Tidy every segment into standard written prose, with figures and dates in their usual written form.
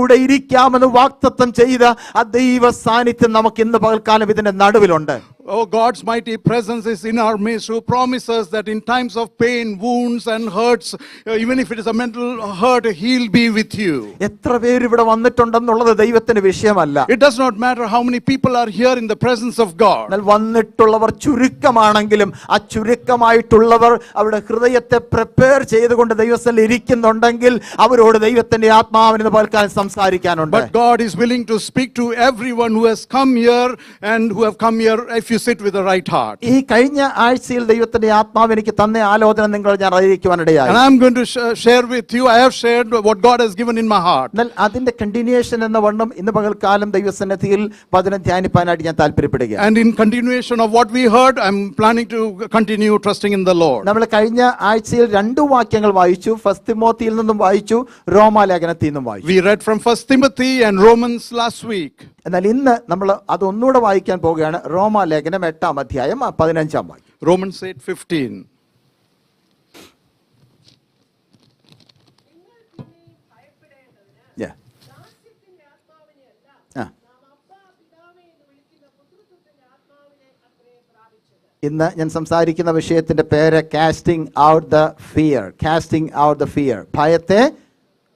കൂടെ ഇരിക്കാമെന്ന് വാഗ്ദത്തം ചെയ്ത ആ ദൈവ സാന്നിധ്യം നമുക്ക് ഇന്ന് പകൽക്കാലം ഇതിന്റെ നടുവിലുണ്ട്. Oh, God's mighty presence is in our midst, who promises that in times of pain, wounds and hurts, even if it is a mental hurt, He'll be with you. എത്ര പേര് ഇവിടെ വന്നിട്ടുണ്ടെന്നുള്ളത് ദൈവത്തിന് വിഷയമല്ല. It does not matter how many people are here in the presence of God. എന്നാൽ വന്നിട്ടുള്ളവർ ചുരുക്കമാണെങ്കിലും ആ ചുരുക്കമായിട്ടുള്ളവർ അവരുടെ ഹൃദയത്തെ prepare ചെയ്തുകൊണ്ട് ദൈവത്തിൽ ഇരിക്കുന്നുണ്ടെങ്കിൽ അവരോട് ദൈവത്തിന്റെ ആത്മാവിന് പകൽക്കാലം സംസാരിക്കാനുണ്ട്. But God is willing to speak to everyone who has come here and who have come here if you sit with the right heart. ഈ കഴിഞ്ഞ ആഴ്ചയിൽ ദൈവത്തിന്റെ ആത്മാവ് എനിക്ക് തന്ന ആലോചന നിങ്ങൾ ഞാൻ അറിയിക്കുവാനിടയായി. And I am going to share with you. I have shared what God has given in my heart. എന്നാൽ അതിന്റെ കണ്ടിന്യൂഷൻ എന്ന വണ്ണം ഇന്ന് പകൽക്കാലം ദൈവസന്നിധിയിൽ വചനം ധ്യാനിപ്പാനായിട്ട് ഞാൻ താല്പര്യപ്പെടുകയാണ്. And in continuation of what we heard, I am planning to continue trusting in the Lord. നമ്മൾ കഴിഞ്ഞ ആഴ്ചയിൽ 2 വാക്യങ്ങൾ വായിച്ചു. ഫസ്റ്റ് തിമോത്തിയിൽ നിന്നും വായിച്ചു, റോമാലേഖനത്തിൽ നിന്നും വായിച്ചു. We read from 1 Timothy and Romans last week. എന്നാൽ ഇന്ന് നമ്മൾ അതൊന്നുകൂടെ വായിക്കാൻ പോവുകയാണ്. റോമാലേഖനം 8-ാം അധ്യായം 15-ാം വാക്യം. Romans 8:15. ഇന്ന് ഞാൻ സംസാരിക്കുന്ന വിഷയത്തിന്റെ പേര് casting out the fear. Casting out the fear, ഭയത്തെ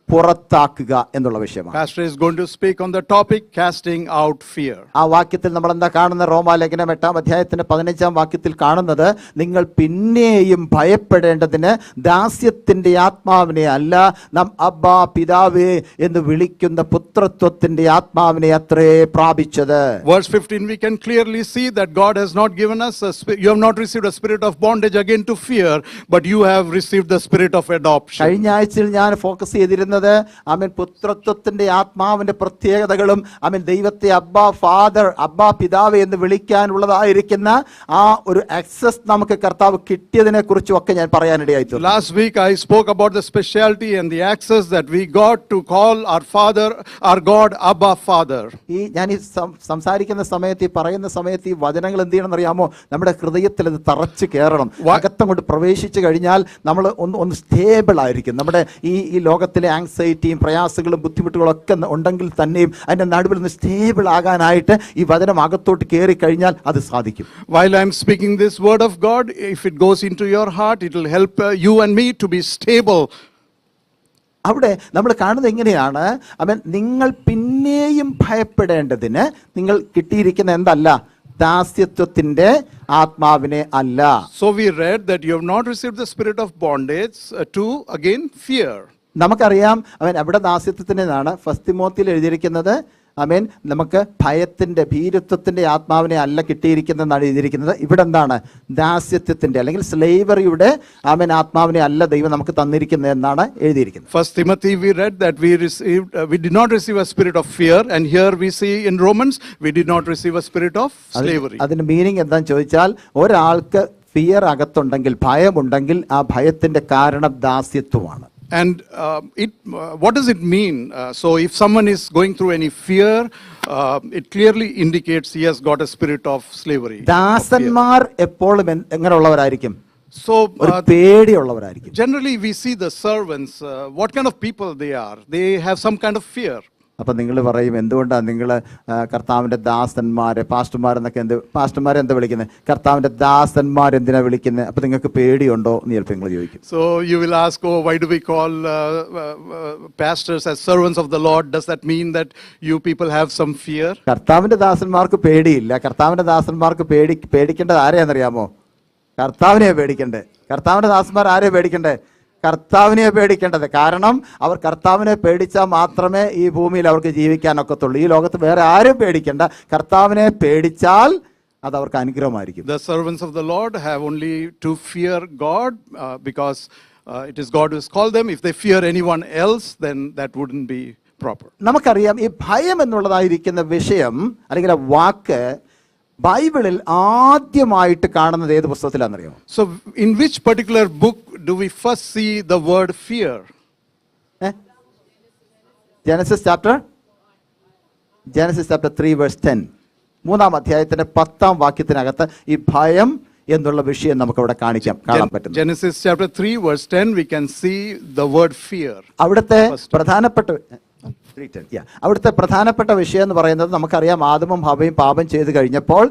പുറത്താക്കുക എന്നുള്ള വിഷയമാണ്. Pastor is going to speak on the topic casting out fear. ആ വാക്യത്തിൽ നമ്മൾ എന്താ കാണുന്ന? റോമാലേഖനം 8-ാം അധ്യായത്തിന്റെ 15-ാം വാക്യത്തിൽ കാണുന്നത്, നിങ്ങൾ പിന്നെയും ഭയപ്പെടേണ്ടതിന് ദാസ്യത്തിന്റെ ആത്മാവിനെ അല്ല, നാം അബ്ബാ പിതാവേ എന്ന് വിളിക്കുന്ന പുത്രത്വത്തിന്റെ ആത്മാവിനെ അത്രേ പ്രാപിച്ചത്. Verse 15, we can clearly see that God has not given us you have not received a spirit of bondage again to fear, but you have received the spirit of adoption. കഴിഞ്ഞ ആഴ്ചയിൽ ഞാൻ ഫോക്കസ് ചെയ്തിരുന്നത് ആമേൻ പുത്രത്വത്തിന്റെ ആത്മാവിന്റെ പ്രത്യേകതകളും ആമേൻ ദൈവത്തെ അബ്ബാ father, അബ്ബാ പിതാവ് എന്ന് വിളിക്കാനുള്ളതായിരിക്കുന്ന ആ ഒരു ആക്സസ് നമുക്ക് കർത്താവ് കിട്ടിയതിനെ കുറിച്ചും ഒക്കെ ഞാൻ പറയാനിടയായി. Last week I spoke about the specialty and the access that we got to call our father, our God, Abba Father. ഈ ഞാൻ ഈ സംസാരിക്കുന്ന സമയത്ത്, ഈ പറയുന്ന സമയത്ത് ഈ വചനങ്ങൾ എന്ത് ചെയ്യണം എന്നറിയാമോ? നമ്മുടെ ഹൃദയത്തിൽ ഇത് തറച്ച് കയറണം. അകത്തങ്ങോട്ട് പ്രവേശിച്ചു കഴിഞ്ഞാൽ നമ്മൾ ഒന്ന് സ്റ്റേബിൾ ആയിരിക്കും. നമ്മുടെ ഈ ലോകത്തിലെ ആങ്സൈറ്റിയും പ്രയാസങ്ങളും ബുദ്ധിമുട്ടുകളും ഒക്കെ ഉണ്ടെങ്കിൽ തന്നെയും അതിന്റെ നടുവിൽ നിന്ന് സ്റ്റേബിൾ ആകാനായിട്ട് ഈ വചനം അകത്തോട്ട് കയറി കഴിഞ്ഞാൽ അത് സാധിക്കും. While I am speaking this word of God, if it goes into your heart, it will help you and me to be stable. അവിടെ നമ്മൾ കാണുന്നത് എങ്ങനെയാണ്? നിങ്ങൾ പിന്നെയും ഭയപ്പെടേണ്ടതിന് നിങ്ങൾ കിട്ടിയിരിക്കുന്ന എന്തല്ല? ദാസ്യത്വത്തിന്റെ ആത്മാവിനെ അല്ല. So we read that you have not received the spirit of bondage to again fear. നമുക്കറിയാം അവിടെ ദാസ്യത്വത്തിൻ്റെതാണ്. ഫസ്റ്റ് തിമോത്തിയിൽ എഴുതിയിരിക്കുന്നത് ആമേൻ നമുക്ക് ഭയത്തിന്റെ ഭീരുത്വത്തിന്റെ ആത്മാവിനെ അല്ല കിട്ടിയിരിക്കുന്നതെന്നാണ് എഴുതിയിരിക്കുന്നത്. ഇവിടെ എന്താണ്? ദാസ്യത്വത്തിന്റെ അല്ലെങ്കിൽ സ്ലേവറിയുടെ ആമേൻ ആത്മാവിനെ അല്ല ദൈവം നമുക്ക് തന്നിരിക്കുന്നത് എന്നാണ് എഴുതിയിരിക്കുന്നത്. First Timothy we read that we did not receive a spirit of fear, and here we see in Romans we did not receive a spirit of slavery. അതിന്റെ മീനിങ് എന്താണെന്ന് ചോദിച്ചാൽ, ഒരാൾക്ക് ഫിയർ അകത്തുണ്ടെങ്കിൽ, ഭയമുണ്ടെങ്കിൽ ആ ഭയത്തിന്റെ കാരണം ദാസ്യത്വമാണ്. And what does it mean? So if someone is going through any fear, it clearly indicates he has got a spirit of slavery. ദാസന്മാർ എപ്പോഴും എങ്ങനെയുള്ളവരായിരിക്കും? So പേടിയുള്ളവരായിരിക്കും. generally we see the servants, what kind of people they are. They have some kind of fear. അപ്പം നിങ്ങൾ പറയും, എന്തുകൊണ്ടാണ് നിങ്ങൾ കർത്താവിൻ്റെ ദാസന്മാരെ, പാസ്റ്റർമാരെന്നൊക്കെ പാസ്റ്റർമാരെ എന്താ വിളിക്കുന്നത്? കർത്താവിൻ്റെ ദാസന്മാരെന്തിനാ വിളിക്കുന്നത്? അപ്പം നിങ്ങൾക്ക് പേടിയുണ്ടോ എന്ന് ചിലപ്പോൾ നിങ്ങൾ ചോദിക്കും. So you will ask, oh, why do we call pastors as servants of the Lord? Does that mean that you people have some fear? കർത്താവിൻ്റെ ദാസന്മാർക്ക് പേടിയില്ല. കർത്താവിൻ്റെ ദാസന്മാർക്ക് പേടിക്കേണ്ടത് ആരെയാണെന്നറിയാമോ? കർത്താവിനെ പേടിക്കണ്ടേ. കർത്താവിൻ്റെ ദാസന്മാർ ആരെയാണ് പേടിക്കണ്ടേ? കർത്താവിനെ പേടിക്കേണ്ടത്. കാരണം അവർ കർത്താവിനെ പേടിച്ചാൽ മാത്രമേ ഈ ഭൂമിയിൽ അവർക്ക് ജീവിക്കാനൊക്കത്തുള്ളൂ. ഈ ലോകത്ത് വേറെ ആരും പേടിക്കേണ്ട. കർത്താവിനെ പേടിച്ചാൽ അത് അവർക്ക് അനുഗ്രഹമായിരിക്കും. The servants of the Lord have only to fear God because it is God who has called them. If they fear anyone else, then that wouldn't be proper. നമുക്കറിയാം ഈ ഭയം എന്നുള്ളതായിരിക്കുന്ന വിഷയം അല്ലെങ്കിൽ ആ വാക്ക് ബൈബിളിൽ ആദ്യമായിട്ട് കാണുന്നത് ഏത് പുസ്തകത്തിലാണെന്നറിയോ? So in which particular book do we first see the word fear? Genesis chapter 3 verse 10. 3-ാം അധ്യായത്തിന്റെ 10-ാം വാക്യത്തിനകത്ത് ഈ ഭയം എന്നുള്ള വിഷയം നമുക്ക് അവിടെ കാണാൻ പറ്റും. Genesis chapter 3 verse 10 we can see the word fear. അവിടുത്തെ പ്രധാനപ്പെട്ട അവിടുത്തെ പ്രധാനപ്പെട്ട വിഷയം എന്ന് പറയുന്നത് നമുക്കറിയാം, ആദമും ഹവയും പാപം ചെയ്ത് കഴിഞ്ഞപ്പോൾ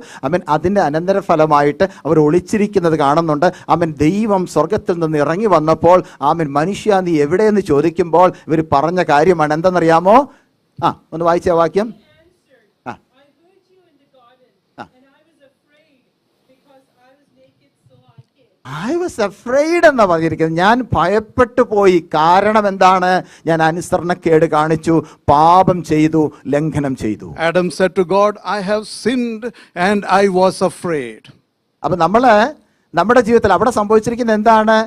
അതിൻ്റെ അനന്തരഫലമായിട്ട് അവർ ഒളിച്ചിരിക്കുന്നത് കാണുന്നുണ്ട്. ദൈവം സ്വർഗത്തിൽ നിന്ന് ഇറങ്ങി വന്നപ്പോൾ മനുഷ്യ നീ എവിടെയെന്ന് ചോദിക്കുമ്പോൾ ഇവർ പറഞ്ഞ കാര്യമാണ്. എന്തെന്നറിയാമോ? ഒന്ന് വായിച്ച വാക്യം. I was afraid എന്നാ പറഞ്ഞിരിക്കുന്നത്. ഞാൻ ഭയപ്പെട്ടു പോയി. കാരണം എന്താണ്? ഞാൻ അനുസരണക്കേട് കാണിച്ചു, പാപം ചെയ്തു, ലംഘനം ചെയ്തു. Adam said to God, I have sinned and I was afraid. അപ്പൊ നമ്മുടെ ജീവിതത്തിൽ അവിടെ സംഭവിച്ചിരിക്കുന്നത് എന്താണ്?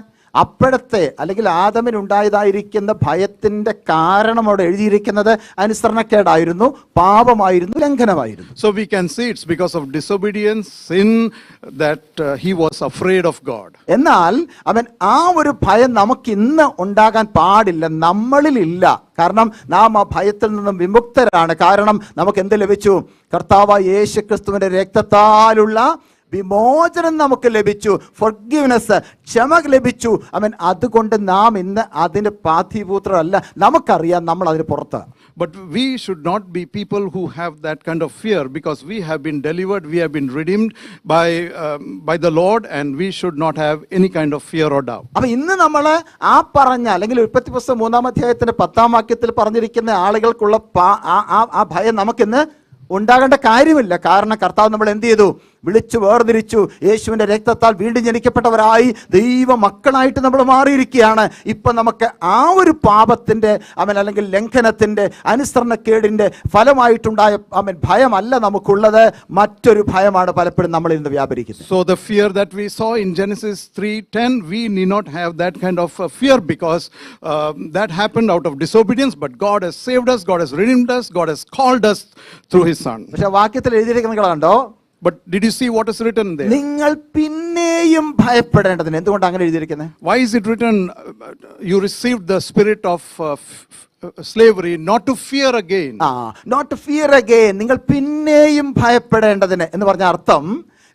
അപ്പോഴത്തെ അല്ലെങ്കിൽ ആദമിനുണ്ടായതായിരിക്കുന്ന ഭയത്തിന്റെ കാരണം അവിടെ എഴുതിയിരിക്കുന്നത് അനുസരണക്കേടായിരുന്നു, പാപമായിരുന്നു, ലംഘനമായിരുന്നു. So we can see it's because of disobedience, sin, that he was afraid of God. എന്നാൽ ആ ഒരു ഭയം നമുക്ക് ഇന്ന് ഉണ്ടാകാൻ പാടില്ല, നമ്മളിലില്ല. കാരണം നാം ആ ഭയത്തിൽ നിന്നും വിമുക്തരാണ്. കാരണം നമുക്ക് എന്ത് ലഭിച്ചു? കർത്താവായ യേശുക്രിസ്തുവിന്റെ രക്തത്താലുള്ള വിമോചനം നമുക്ക് ലഭിച്ചു, ഫൊർഗിവ്നെസ്, ക്ഷമ ലഭിച്ചു. അതുകൊണ്ട് നാം ഇന്ന് അതിന് പാതിപൂത്രരല്ല. നമുക്കറിയാം നമ്മൾ അതിന് പുറത്ത്. But we should not be people who have that kind of fear, because we have been delivered, we have been redeemed by the Lord, and we should not have any kind of fear or doubt. അപ്പൊ ഇന്ന് നമ്മൾ ആ പറഞ്ഞ അല്ലെങ്കിൽ ഉൽപ്പത്തി പുസ്തകം 3-ാം അധ്യായത്തിന്റെ 10-ാം വാക്യത്തിൽ പറഞ്ഞിരിക്കുന്ന ആളുകൾക്കുള്ള ആ ഭയം നമുക്കിന്ന് ഉണ്ടാകേണ്ട കാര്യമില്ല. കാരണം കർത്താവ് നമ്മൾ എന്ത് ചെയ്തു? വിളിച്ചു വേർതിരിച്ചു. യേശുവിന്റെ രക്തത്താൽ വീണ്ടും ജനിക്കപ്പെട്ടവരായി ദൈവ മക്കളായിട്ട് നമ്മൾ മാറിയിരിക്കുകയാണ്. ഇപ്പൊ നമുക്ക് ആ ഒരു പാപത്തിന്റെ അല്ലെങ്കിൽ ലംഘനത്തിന്റെ അനുസരണക്കേടിന്റെ ഫലമായിട്ടുണ്ടായ ഭയമല്ല നമുക്കുള്ളത്, മറ്റൊരു ഭയമാണ് പലപ്പോഴും നമ്മൾ ഇന്ന് വ്യാപരിക്കുന്നത്. So the fear that we saw in Genesis 3:10, we need not have that kind of fear, because that happened out of disobedience, but God has saved us, God has redeemed us, God has called us through his son. പക്ഷെ വാക്യത്തിൽ എഴുതിയിരിക്കുന്നത് കണ്ടോ? But did you see what is written there? നിങ്ങൾ പിന്നെയും ഭയപ്പെടേണ്ടതിന്. എന്തുകൊണ്ട് അങ്ങനെ എഴുതിയിരിക്കുന്നത്? Why is it written, you received the spirit of slavery, not to fear again? Not to fear again. നിങ്ങൾ പിന്നെയും ഭയപ്പെടേണ്ടതിന് എന്ന് പറഞ്ഞ അർത്ഥം,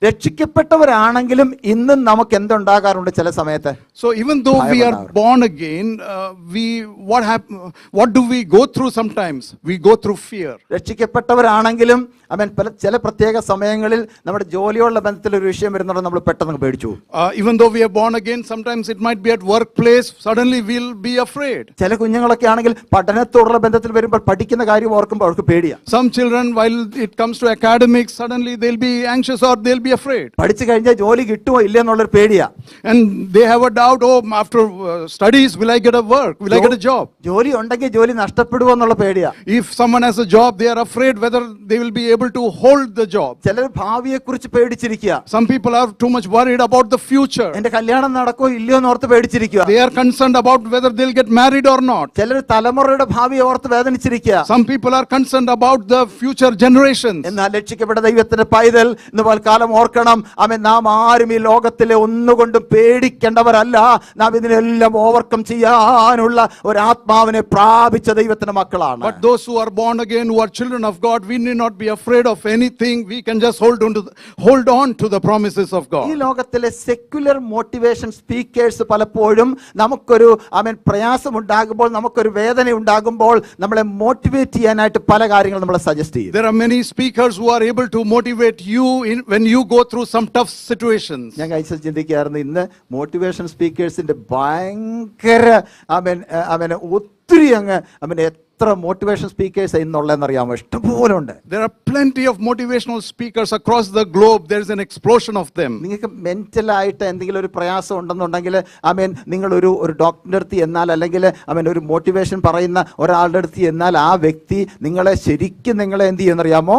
രക്ഷിക്കപ്പെട്ടവരാണെങ്കിലും ഇന്നും നമുക്ക് എന്തുണ്ടാകാറുണ്ട് ചില സമയത്ത്? So even though we are born again, what do we go through sometimes? We go through fear. രക്ഷിക്കപ്പെട്ടവരാണെങ്കിലും ചില പ്രത്യേക സമയങ്ങളിൽ നമ്മുടെ ജോലിയോടുള്ള ബന്ധത്തിൽ ഒരു വിഷയം വരുന്നുണ്ടോ നമ്മൾ പെട്ടെന്ന് പേടിച്ചു. Even though we are born again, sometimes it might be at workplace, suddenly we'll be afraid. ചില കുഞ്ഞുങ്ങളൊക്കെ ആണെങ്കിൽ പഠനത്തോടുള്ള ബന്ധത്തിൽ വരുമ്പോൾ പഠിക്കുന്ന കാര്യം ഓർക്കുമ്പോൾ അവർക്ക് പേടിയാ. Some children, while it comes to academics, suddenly they'll be anxious or they'll be afraid. പഠിച്ചു കഴിഞ്ഞാൽ ജോലി കിട്ടുമോ ഇല്ല എന്നുള്ളൊരു പേടിയാ. And they have a doubt, oh, after studies, will I get a work? Will I get a job? ജോലി ഉണ്ടെങ്കിൽ ജോലി നഷ്ടപ്പെടുമോ എന്നുള്ള പേടിയാ. If someone has a job, they are afraid whether they will be able to hold the job. ചിലർ ഭാവിയെ കുറിച്ച് പേടിച്ചിരിക്കുക. Some people are too much worried about the future. എന്റെ കല്യാണം നടക്കോ ഇല്ലയോ എന്ന് ഓർത്ത് പേടിച്ചിരിക്കുക. They are concerned about whether they'll get married or not. ചിലർ തലമുറയുടെ ഭാവിയെ ഓർത്ത് വേദനിച്ചിരിക്കുക. Some people are concerned about the future generations. എന്നാൽ രക്ഷിക്കപ്പെട്ട ദൈവത്തിന്റെ പൈതൽ ഇന്ന് പൽക്കാലം ഓർക്കണം, നാം ആരും ഈ ലോകത്തിലെ ഒന്നുകൊണ്ടും പേടിക്കേണ്ടവരല്ല. നാം ഇതിനെല്ലാം ഓവർകം ചെയ്യാനുള്ള ഒരു ആത്മാവിനെ പ്രാപിച്ച ദൈവത്തിന്റെ മക്കളാണ്. But those who are born again, who are children of God, we need not be afraid of anything. We can just hold on to the promises of God. ഈ ലോകത്തിലെ സെക്യുലർ മോട്ടിവേഷൻ സ്പീക്കേഴ്സ് പലപ്പോഴും നമുക്കൊരു പ്രയാസം ഉണ്ടാകുമ്പോൾ, നമുക്കൊരു വേദന ഉണ്ടാകുമ്പോൾ നമ്മളെ മോട്ടിവേറ്റ് ചെയ്യാനായിട്ട് പല കാര്യങ്ങൾ നമ്മളെ സജസ്റ്റ് ചെയ്യും. There are many speakers who are able to motivate you when you go through some tough situations. ഞാൻ കഴിച്ച ചിന്തിക്കാറുണ്ട്, ഇന്ന് മോട്ടിവേഷൻ സ്പീക്കേഴ്സിന്റെ ഭയങ്കര ഒത്തിരി എത്ര മോട്ടിവേഷൻ സ്പീക്കേഴ്സ് ഇന്നുള്ളതെന്ന് അറിയാമോ? ഇഷ്ടംപോലെ ഉണ്ട്. There are plenty of motivational speakers across the globe. There is an explosion of them. നിങ്ങൾക്ക് മെന്റലായിട്ട് എന്തെങ്കിലും ഒരു പ്രയാസം ഉണ്ടെന്നുണ്ടെങ്കിൽ നിങ്ങൾ ഒരു ഡോക്ടറിന്റെ അടുത്ത് എന്നാൽ, അല്ലെങ്കിൽ ഒരു മോട്ടിവേഷൻ പറയുന്ന ഒരാളുടെ അടുത്ത് എന്നാൽ, ആ വ്യക്തി ശരിക്കും നിങ്ങളെ എന്ത് ചെയ്യുമെന്നറിയാമോ?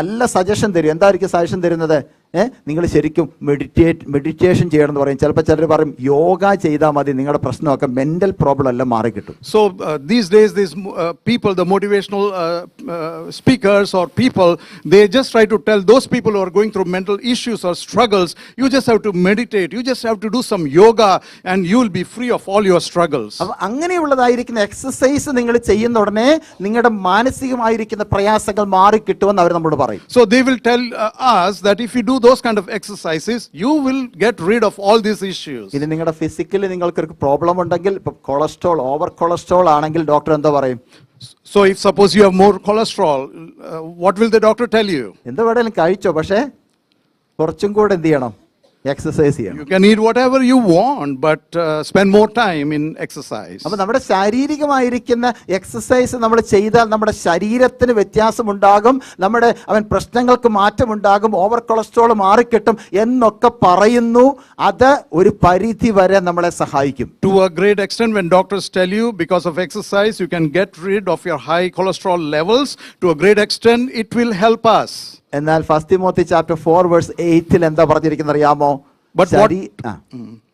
നല്ല സജഷൻ തരും. എന്തായിരിക്കും സജഷൻ തരുന്നത്? നിങ്ങൾ ശരിക്കും മെഡിറ്റേഷൻ ചെയ്യണം എന്ന് പറയും. ചിലപ്പോൾ ചിലർ പറയും യോഗ ചെയ്താൽ മതി, നിങ്ങളുടെ പ്രശ്നമൊക്കെ മെന്റൽ പ്രോബ്ലം എല്ലാം മാറി കിട്ടും. So these days, these people, the motivational speakers or people, they just try to tell those people who are going through mental issues or struggles, you just have to meditate, you just have to do some yoga, and you will be free of all your struggles. അപ്പോൾ അങ്ങനെയുള്ളതായിരിക്കുന്ന exercise നിങ്ങൾ ചെയ്യുന്ന ഉടനെ നിങ്ങളുടെ മാനസികമായിരിക്കുന്ന പ്രയാസങ്ങൾ മാറി കിട്ടുമെന്ന് അവർ നമ്മളോട് പറയും. So they will tell us that if you do those kind of exercises, you will get rid of all these issues. ഇനി നിങ്ങളുടെ ഫിസിക്കലി നിങ്ങൾക്ക് ഒരു പ്രോബ്ലം ഉണ്ടെങ്കിൽ, ഇപ്പൊ കൊളസ്ട്രോൾ, ഓവർ കൊളസ്ട്രോൾ ആണെങ്കിൽ ഡോക്ടർ എന്താ പറയും? So if suppose you have more cholesterol, what will the doctor tell you? എന്ത് വേണേലും കഴിച്ചോ, പക്ഷേ കുറച്ചും കൂടെ എന്ത് ചെയ്യണം? എക്സസൈസ് ചെയ്യണം. You can eat whatever you want, but spend more time in exercise. അപ്പൊ നമ്മുടെ ശാരീരികമായിരിക്കുന്ന എക്സസൈസ് നമ്മൾ ചെയ്താൽ നമ്മുടെ ശരീരത്തിന് വ്യത്യാസമുണ്ടാകും, നമ്മുടെ പ്രശ്നങ്ങൾക്ക് മാറ്റമുണ്ടാകും, ഓവർ കൊളസ്ട്രോൾ മാറിക്കിട്ടും എന്നൊക്കെ പറയുന്നു. അത് ഒരു പരിധി വരെ നമ്മളെ സഹായിക്കും. To a great extent, when doctors tell you because of exercise you can get rid of your high cholesterol levels, to a great extent it will help us. എന്നാൽ 1 Timothy chapter 4 verse 8 എന്താ പറഞ്ഞിരിക്കുന്നത് അറിയാമോ?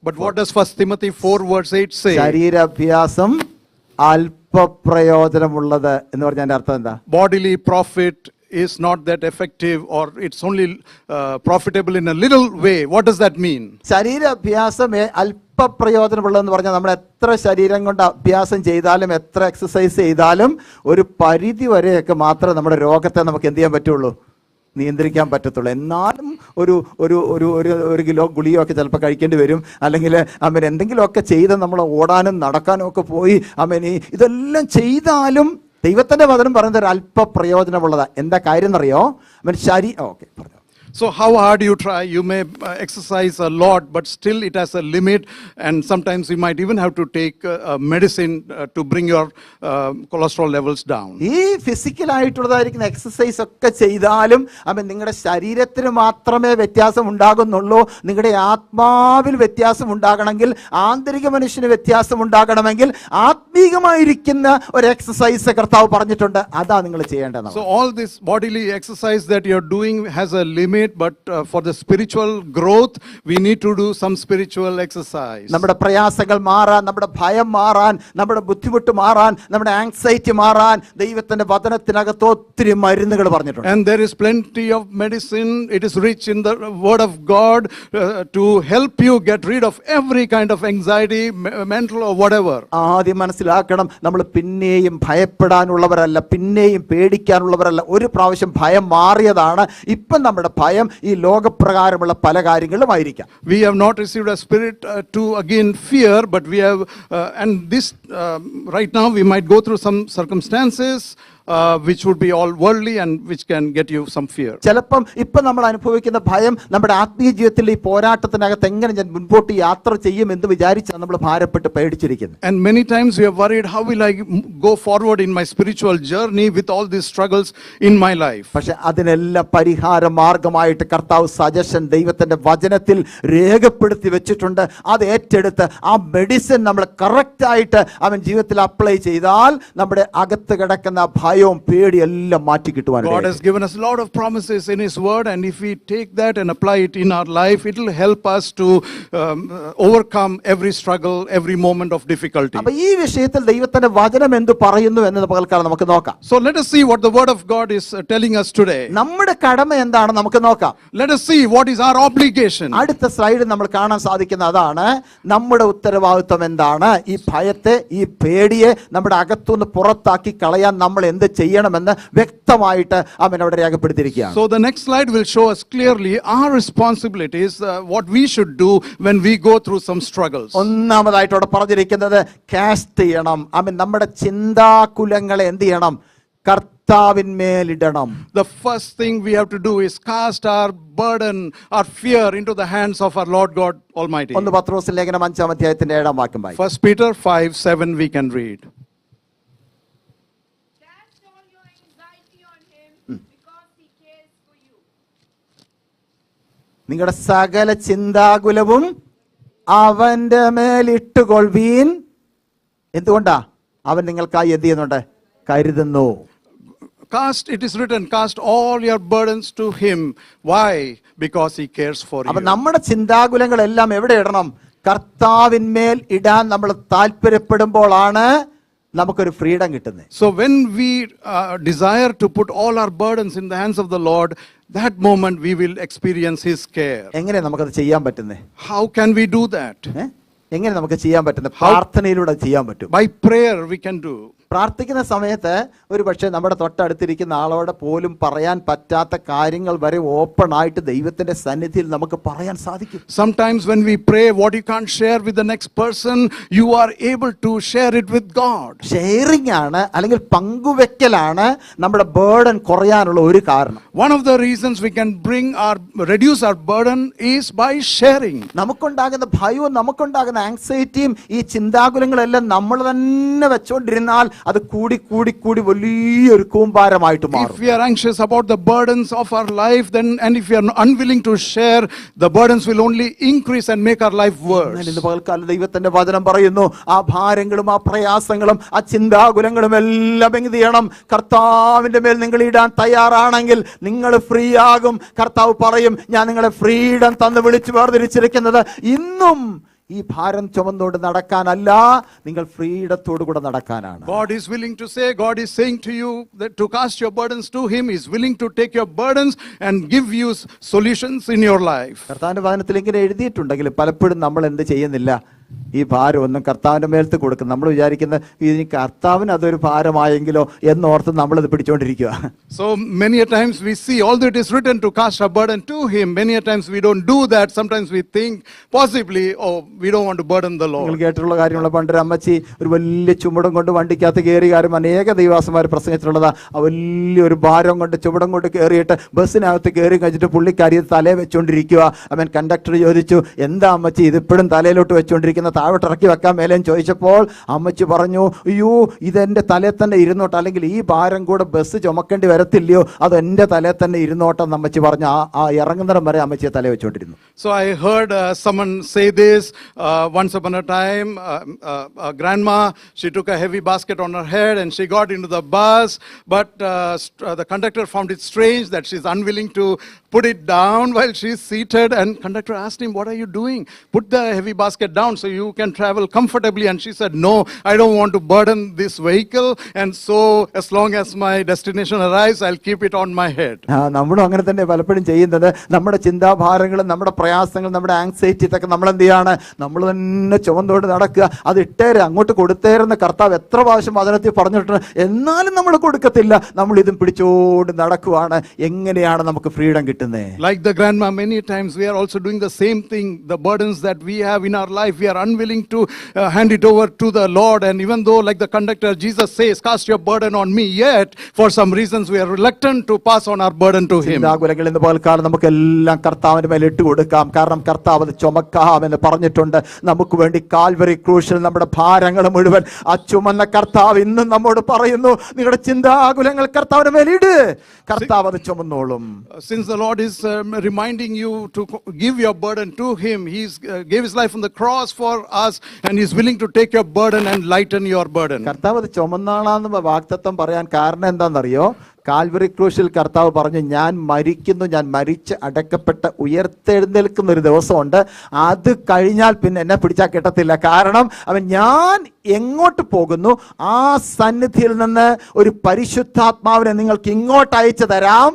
But what does 1 Timothy 4 verse 8 say? ശരീരാഭ്യാസം അല്പപ്രയോജനമുള്ളത് എന്ന് പറഞ്ഞാൽ അർത്ഥം എന്താ? Bodily profit is not that effective, or it's only profitable in a little way. What does that mean? ശരീരാഭ്യാസം അല്പപ്രയോജനമുള്ളതെന്ന് പറഞ്ഞാൽ നമ്മൾ എത്ര ശരീരം കൊണ്ട് അഭ്യാസം ചെയ്താലും എത്ര എക്സസൈസ് ചെയ്താലും ഒരു പരിധി വരെയൊക്കെ മാത്രമേ നമ്മുടെ രോഗത്തെ നമുക്ക് എന്ത് ചെയ്യാൻ പറ്റുള്ളൂ? നിയന്ത്രിക്കാൻ പറ്റത്തുള്ളൂ. എന്നാലും ഒരു കിലോ ഗുളികയൊക്കെ ചിലപ്പോൾ കഴിക്കേണ്ടി വരും. അല്ലെങ്കിൽ എന്തെങ്കിലുമൊക്കെ ചെയ്ത് നമ്മൾ ഓടാനും നടക്കാനും ഒക്കെ പോയി ഇതെല്ലാം ചെയ്താലും ദൈവത്തിൻ്റെ വചനം പറയുന്നത് ഒരു അല്പ പ്രയോജനമുള്ളതാണ്. എന്താ കാര്യം എന്നറിയോ? ഓക്കെ പറഞ്ഞു. So how hard you try, you may exercise a lot, but still it has a limit, and sometimes you might even have to take medicine to bring your cholesterol levels down. ഈ ഫിസിക്കലായിട്ടുള്ളതായിരിക്കുന്ന exercise ഒക്കെ ചെയ്താലും നിങ്ങളുടെ ശരീരത്തിന് മാത്രമേ വ്യത്യാസം ഉണ്ടാകുന്നുള്ളൂ. നിങ്ങളുടെ ആത്മാവിൽ വ്യത്യാസം ഉണ്ടാകണമെങ്കിൽ, ആന്തരിക മനുഷ്യന് വ്യത്യാസം ഉണ്ടാകണമെങ്കിൽ ആത്മീകമായിരിക്കുന്ന ഒരു എക്സസൈസ് കർത്താവ് പറഞ്ഞിട്ടുണ്ട്. അതാ നിങ്ങൾ ചെയ്യേണ്ടത്. So all this bodily exercise that you're doing has a limit, but for the spiritual growth we need to do some spiritual exercise. നമ്മുടെ പ്രയാസങ്ങൾ മാറാൻ, നമ്മുടെ ഭയം മാറാൻ, നമ്മുടെ ബുദ്ധിമുട്ട് മാറാൻ, നമ്മുടെ ആങ്സൈറ്റി മാറാൻ ദൈവത്തിന്റെ വചനത്തിനകത്ത് ഒത്തിരി മരുന്നുകൾ പറഞ്ഞിട്ടുണ്ട്. And there is plenty of medicine. It is rich in the word of God to help you get rid of every kind of anxiety, mental or whatever. ആദ്യം മനസ്സിലാക്കണം, നമ്മൾ പിന്നെയും ഭയപ്പെടാനുള്ളവരല്ല, പിന്നെയും പേടിക്കാനുള്ളവരല്ല. ഒരു പ്രാവശ്യം ഭയം മാറിയതാണ്. ഇപ്പം നമ്മുടെ ഭയം ഈ ലോകപ്രകാരമുള്ള പല കാര്യങ്ങളുമായിരിക്കാം. We have not received a spirit to again fear, but we have and this right now we might go through some circumstances which would be all worldly and which can get you some fear. ചിലപ്പം ഇപ്പം നമ്മൾ അനുഭവിക്കുന്ന ഭയം നമ്മുടെ ആത്മീയ ജീവിതത്തിൽ ഈ പോരാട്ടത്തിനകത്ത് എങ്ങനെ ഞാൻ മുൻപോട്ട് യാത്ര ചെയ്യും എന്ന് വിചാരിച്ചാണ് നമ്മൾ ഭാരപ്പെട്ട് പേടിച്ചിരിക്കുന്നത്. And many times we are worried, how will I go forward in my spiritual journey with all these struggles in my life? പക്ഷെ അതിനെല്ലാം പരിഹാര മാർഗമായിട്ട് കർത്താവ് സജഷൻ ദൈവത്തിന്റെ വചനത്തിൽ രേഖപ്പെടുത്തി വെച്ചിട്ടുണ്ട്. അത് ഏറ്റെടുത്ത് ആ മെഡിസിൻ നമ്മൾ കറക്റ്റായിട്ട് ജീവിതത്തിൽ അപ്ലൈ ചെയ്താൽ നമ്മുടെ അകത്ത് കിടക്കുന്ന ഭയവും പേടി എല്ലാം മാറ്റി കിട്ടുവാൻ. God has given us a lot of promises in His Word, and if we take that and apply it in our life, it will help us to overcome every struggle, every moment of difficulty. അപ്പോൾ ഈ വിഷയത്തിൽ ദൈവത്തിന്റെ വചനം എന്ത് പറയുന്നു എന്നത് പകൽക്കാലം നമുക്ക് നോക്കാം. So let us see what the Word of God is telling us today. നമ്മുടെ കടമ എന്താണെന്ന് നമുക്ക് നോക്കാം. Let us see what is our obligation. അടുത്ത സ്ലൈഡിൽ നമ്മൾ കാണാൻ സാധിക്കുന്ന അതാണ് നമ്മുടെ ഉത്തരവാദിത്വം എന്താണ്. ഈ ഭയത്തെ, ഈ പേടിയെ നമ്മുടെ അകത്തുനിന്ന് പുറത്താക്കി കളയാൻ നമ്മൾ എന്ത് ചെയ്യണമെന്ന് വ്യക്തമായിട്ട് അവൻ അവിടെ രേഖപ്പെടുത്തിയിരിക്കുകയാണ്. So the next slide will show us clearly our responsibilities, what we should do when we go through some struggles. ഒന്നാമതായിട്ട് അവിടെ പറഞ്ഞിരിക്കുന്നത് കാസ്റ്റ് ചെയ്യണം. നമ്മുടെ ചിന്താകുലങ്ങളെ എന്ത് ചെയ്യണം? കർത്താവിന്മേലിടണം. The first thing we have to do is cast our burden, our fear into the hands of our Lord God Almighty. 1 പത്രോസ് ലേഖനം 5-ാം അധ്യായത്തിന്റെ 7-ാം വാക്യം വായിക്കാം. 1 Peter 5:7 we can read. Cast all your anxiety on him because he cares for you. നിങ്ങളുടെ സകല ചിന്താകുലവും അവന്റെ മേലിട്ടുകൊള്ളുവീൻ. എന്തുകൊണ്ടാ? അവൻ നിങ്ങൾക്കായി എന്ത് ചെയ്യുന്നുണ്ട്? കരുതുന്നു. Cast, it is written, cast all your burdens to him. Why? Because he cares for you. അപ്പൊ നമ്മുടെ ചിന്താകുലങ്ങളെല്ലാം എവിടെ ഇടണം? കർത്താവിന്മേൽ ഇടാൻ നമ്മൾ താല്പര്യപ്പെടുമ്പോഴാണ് നമുക്കൊരു ഫ്രീഡം കിട്ടുന്നത്. So when we desire to put all our burdens in the hands of the Lord, that moment we will experience his care. എങ്ങനെ നമുക്കത് ചെയ്യാൻ പറ്റുന്നത്? How can we do that? എങ്ങനെ നമുക്ക് ചെയ്യാൻ പറ്റുന്നത്? പ്രാർത്ഥനയിലൂടെ ചെയ്യാൻ പറ്റും. By prayer we can do. പ്രാർത്ഥിക്കുന്ന സമയത്ത് ഒരു പക്ഷേ നമ്മുടെ തൊട്ടടുത്തിരിക്കുന്ന ആളോട് പോലും പറയാൻ പറ്റാത്ത കാര്യങ്ങൾ വരെ ഓപ്പൺ ആയിട്ട് ദൈവത്തിന്റെ സന്നിധിയിൽ നമുക്ക് പറയാൻ സാധിക്കും. Sometimes when we pray, what you can't share with the next person, you are able to share it with God. Sharing ആണ്, അല്ലെങ്കിൽ പങ്കുവെക്കലാണ് നമ്മുടെ ബേർഡൻ കുറയാനുള്ള ഒരു കാരണം. One of the reasons we can reduce our burden is by sharing. നമുക്കുണ്ടാകുന്ന ഭയവും നമുക്കുണ്ടാകുന്ന ആങ്സൈറ്റിയും ഈ ചിന്താകുലങ്ങളെല്ലാം നമ്മൾ തന്നെ വെച്ചോണ്ടിരുന്നാൽ അത് കൂടി കൂടി കൂടി വലിയൊരു കൂമ്പാരമായിട്ട് മാറും. If we are anxious about the burdens of our life, then and if we are unwilling to share, the burdens will only increase and make our life worse. ഇന്ന് പകൽക്കാലം ദൈവത്തിന്റെ വചനം പറയുന്നു, ആ ഭാരങ്ങളും ആ പ്രയാസങ്ങളും ആ ചിന്താകുലങ്ങളും എല്ലാം എന്ത് ചെയ്യണം? കർത്താവിന്റെ മേൽ നിങ്ങൾ ഇടാൻ തയ്യാറാണെങ്കിൽ നിങ്ങൾ ഫ്രീ ആകും. കർത്താവ് പറയും, ഞാൻ നിങ്ങളെ ഫ്രീഡം തന്ന് വിളിച്ചു വേർതിരിച്ചിരിക്കുന്നത് ഇന്നും ഈ ഭാരം ചുമന്നുകൊണ്ട് നടക്കാനല്ല, നിങ്ങൾ ഫ്രീഡത്തോടു കൂടെ നടക്കാനാണ്. God is willing to say, God is saying to you that to cast your burdens to Him, He is willing to take your burdens and give you solutions in your life. കർത്താവിന്റെ വചനത്തിൽ ഇങ്ങനെ എഴുതിയിട്ടുണ്ടെങ്കിൽ പലപ്പോഴും നമ്മൾ എന്ത് ചെയ്യുന്നില്ല? ഈ ഭാരം ഒന്നും കർത്താവിന്റെ മേലത്ത് കൊടുക്കും. നമ്മൾ വിചാരിക്കുന്ന ഇനി കർത്താവിന് അതൊരു ഭാരമായെങ്കിലോ എന്നോർത്ത് നമ്മളിത് പിടിച്ചോണ്ടിരിക്കുക. So many a times we see, although it is written to cast our burden to Him, many a times we don't do that. Sometimes we think possibly, oh, we don't want to burden the നിങ്ങൾ Lord. കേട്ടിട്ടുള്ള കാര്യമുള്ള പണ്ടൊരു അമ്മച്ചി ഒരു വലിയ ചുമടും കൊണ്ട് വണ്ടിക്കകത്ത് കയറി കാര്യം അനേക ദൈവാസന്മാർ പ്രസംഗിച്ചിട്ടുള്ളതാ. ആ വലിയൊരു ഭാരം കൊണ്ട് ചുമടും കൊണ്ട് കയറിയിട്ട് ബസ്സിനകത്ത് കയറി കഴിഞ്ഞിട്ട് പുള്ളിക്കാരി തലേ വെച്ചോണ്ടിരിക്കുക. അവൻ കണ്ടക്ടർ ചോദിച്ചു, എന്താ അമ്മച്ചി ഇതിപ്പോഴും തലയിലോട്ട് വെച്ചോണ്ടിരിക്കുന്ന, താഴോട്ട് ഇറക്കി വെക്കാൻ മേലേന്ന് ചോദിച്ചപ്പോൾ അമ്മച്ചി പറഞ്ഞു, അയ്യോ ഇതെന്റെ തലേ തന്നെ ഇരുന്നോട്ടെ, അല്ലെങ്കിൽ ഈ ഭാരം കൂടെ ബസ് ചുമക്കേണ്ടി വരത്തില്ലയോ, അത് എന്റെ തലേ തന്നെ ഇരുന്നോട്ടെന്ന് അമ്മച്ചി പറഞ്ഞു. ആ ഇറങ്ങുന്നിടം വരെ അമ്മച്ചിയെ തലേ വെച്ചോണ്ടിരുന്നു. So I heard someone say this once upon a time. A grandma, she took a heavy basket on her head and she got into the bus, but the conductor found it strange that she's unwilling to put it down while she's seated, and conductor asked him, what are you doing? Put the heavy basket down so you can travel comfortably. And she said, no, I don't want to burden this vehicle, and so as long as my destination arrives, I'll keep it on my head. നമ്മളും അങ്ങനെ തന്നെ പലപ്പോഴും ചെയ്യുന്നത്. നമ്മുടെ ചിന്താഭാരങ്ങളും നമ്മുടെ പ്രയാസങ്ങളും നമ്മുടെ anxiety ഇതൊക്കെ നമ്മൾ എന്ത് ചെയ്യാണ്? നമ്മൾ തന്നെ ചുമന്നോട് നടക്കുക. അത് ഇട്ടേരെ, അങ്ങോട്ട് കൊടുത്തേരെന്ന് കർത്താവ് എത്ര പ്രാവശ്യം വചനത്തിൽ പറഞ്ഞിട്ടുണ്ട്. എന്നാലും നമ്മൾ കൊടുക്കത്തില്ല. നമ്മൾ ഇതും പിടിച്ചോട് നടക്കുവാണ്. എങ്ങനെയാണ് നമുക്ക് ഫ്രീഡം കിട്ടുന്നത്? Like the grandma, many times we are also doing the same thing. The burdens that we have in our life, we are unwilling to hand it over to the Lord. And even though, like the conductor, Jesus says, cast your burden on me, yet for some reasons we are reluctant to pass on our burden to Him. ചിന്താകുലങ്ങൾ ഇന്ന് പകൽക്കാലം നമുക്കെല്ലാം കർത്താവിന്റെ മേൽ ഇട്ട് കൊടുക്കാം. കാരണം കർത്താവ് അത് ചുമക്കാം എന്ന് പറഞ്ഞിട്ടുണ്ട്. നമുക്ക് വേണ്ടി കാൽവറി ക്രൂശിൽ നമ്മുടെ ഭാരങ്ങൾ മുഴുവൻ ആ ചുമന്ന കർത്താവ് ഇന്നും നമ്മോട് പറയുന്നു, നിങ്ങളുടെ ചിന്താകുലങ്ങൾ കർത്താവിന്റെ മേൽ ഇട്, കർത്താവ് അത് ചുമന്നോളും. Since the Lord is reminding you to give your burden to Him, He gave His life on the cross for us, and He's willing to take your burden and lighten your burden. കർത്താവ് അത് ചുമന്നാളാന്ന് വാഗ്ദത്തം പറയാൻ കാരണം എന്താണെന്നറിയോ? Calvary ക്രൂശിൽ കർത്താവ് പറഞ്ഞു, ഞാൻ മരിക്കുന്നു, ഞാൻ മരിച്ച് അടക്കപ്പെട്ട് ഉയർത്തെഴുന്നേൽക്കുന്ന ഒരു ദിവസമുണ്ട്. അത് കഴിഞ്ഞാൽ പിന്നെ എന്നെ പിടിച്ചാൽ കിട്ടത്തില്ല. കാരണം ഞാൻ എങ്ങോട്ട് പോകുന്നു, ആ സന്നിധിയിൽ നിന്ന് ഒരു പരിശുദ്ധാത്മാവിനെ നിങ്ങൾക്ക് ഇങ്ങോട്ട് അയച്ചു തരാം.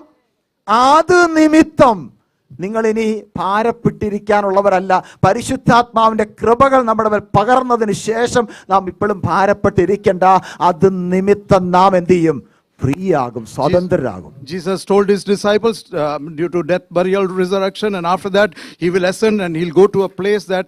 അത് നിമിത്തം നിങ്ങൾ ഇനി ഭാരപ്പെട്ടിരിക്കാനുള്ളവരല്ല. പരിശുദ്ധാത്മാവിന്റെ കൃപകൾ നമ്മുടെ മേൽ പകർന്നതിന് ശേഷം നാം ഇപ്പോഴും ഭാരപ്പെട്ടിരിക്കേണ്ട. അത് നിമിത്തം നാം എന്ത് ചെയ്യും? ഫ്രീ ആകും, സ്വതന്ത്രരാകും. Jesus told His disciples due to death, burial, resurrection, and after that He will ascend and He'll go to a place that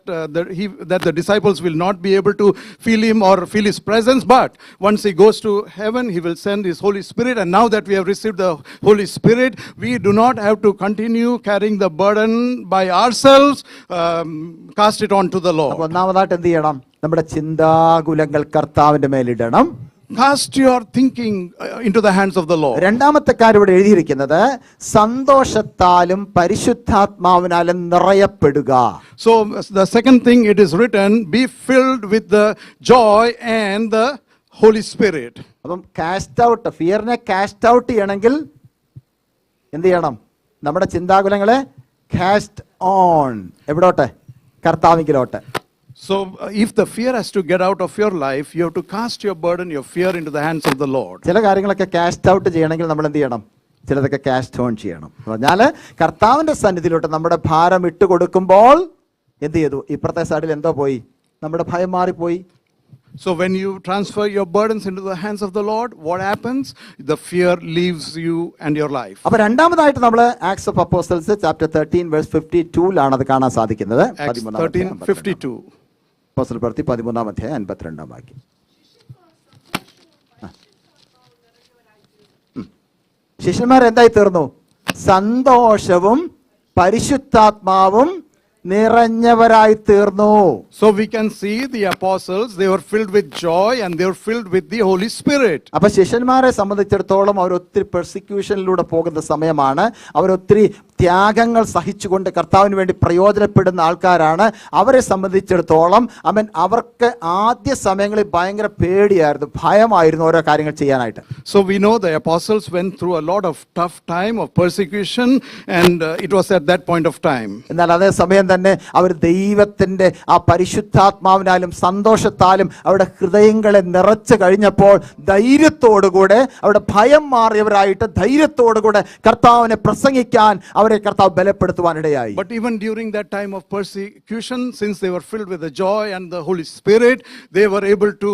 the disciples will not be able to feel Him or feel His presence. But once He goes to heaven, He will send His Holy Spirit. And now that we have received the Holy Spirit, we do not have to continue carrying the burden by ourselves. Cast it on to the Lord. ഒന്നാമതായിട്ട് എന്ത് ചെയ്യണം? നമ്മുടെ ചിന്താകുലങ്ങൾ കർത്താവിന്റെ മേലിടണം. Cast your thinking into the hands of the Lord. രണ്ടാമത്തെ കാര്യം ഇവിടെ എഴുതിയിരിക്കുന്നത്, സന്തോഷത്താലും പരിശുദ്ധാത്മാവിനാലും നിറയപ്പെടുക. So the second thing it is written, be filled with the joy and the Holy Spirit. അപ്പം കാസ്റ്റ് ഔട്ട്, ഫിയറിനെ കാസ്റ്റ് ഔട്ട് ചെയ്യണമെങ്കിൽ എന്ത് ചെയ്യണം? നമ്മുടെ ചിന്താകുലങ്ങളെ കാസ്റ്റ് ഓൺ, എവിടോട്ടെ? കർത്താവിങ്കിലോട്ട്. So if the fear has to get out of your life, you have to cast your burden, your fear into the hands of the Lord. ചില കാര്യങ്ങളൊക്കെ കാസ്റ്റ് ഔട്ട് ചെയ്യണമെങ്കിൽ നമ്മൾ എന്ത് ചെയ്യണം? ചിലതൊക്കെ കാസ്റ്റ് ഓൺ ചെയ്യണം. പറഞ്ഞാൽ കർത്താവിന്റെ സന്നിധിയിലോട്ട് നമ്മുടെ ഭാരം ഇട്ട് കൊടുക്കുമ്പോൾ എന്ത് ചെയ്തു? ഇപ്പുറത്തെ സൈഡിൽ എന്തോ പോയി? നമ്മുടെ ഭയം മാറിപ്പോയി. So when you transfer your burdens into the hands of the Lord, what happens? The fear leaves you and your life. അപ്പൊ രണ്ടാമതായിട്ട് നമ്മൾ acts of apostles chapter 13 verse 52 അത് കാണാൻ സാധിക്കുന്നത്. Acts 13:52. അപ്പോസ്തല പ്രവൃത്തി 13 അധ്യായം 52 വാക്യം. ശിഷ്യന്മാർ എന്തായി തീർന്നു? സന്തോഷവും പരിശുദ്ധാത്മാവും നിറഞ്ഞവരായി തീർന്നു. So we can see the apostles, they were filled with joy and they were filled with the Holy Spirit. അപ്പൊ ശിഷ്യന്മാരെ സംബന്ധിച്ചിടത്തോളം അവർ ഒത്തിരി പെർസിക്യൂഷനിലൂടെ പോകുന്ന സമയമാണ്. അവരൊത്തിരി ത്യാഗങ്ങൾ സഹിച്ചുകൊണ്ട് കർത്താവിന് വേണ്ടി പ്രയോജനപ്പെടുന്ന ആൾക്കാരാണ്. അവരെ സംബന്ധിച്ചിടത്തോളം അവർക്ക് ആദ്യ സമയങ്ങളിൽ ഭയങ്കര പേടിയായിരുന്നു, ഭയമായിരുന്നു ഓരോ കാര്യങ്ങൾ ചെയ്യാനായിട്ട്. So we know the apostles went through a lot of tough time of persecution and it was at that point of time. എന്നാൽ അതേ സമയം തന്നെ അവർ ദൈവത്തിന്റെ ആ പരിശുദ്ധാത്മാവിനാലും സന്തോഷത്താലും അവരുടെ ഹൃദയങ്ങളെ നിറച്ചു കഴിഞ്ഞപ്പോൾ ധൈര്യത്തോടുകൂടെ അവരുടെ ഭയം മാറിയവരായിട്ട് ധൈര്യത്തോടുകൂടെ കർത്താവിനെ പ്രസംഗിക്കാൻ അവരെ കർത്താവ് ബലപ്പെടുത്തുവാനിടയായി. But even during that time of persecution, since they were filled with the joy and the Holy Spirit, they were able to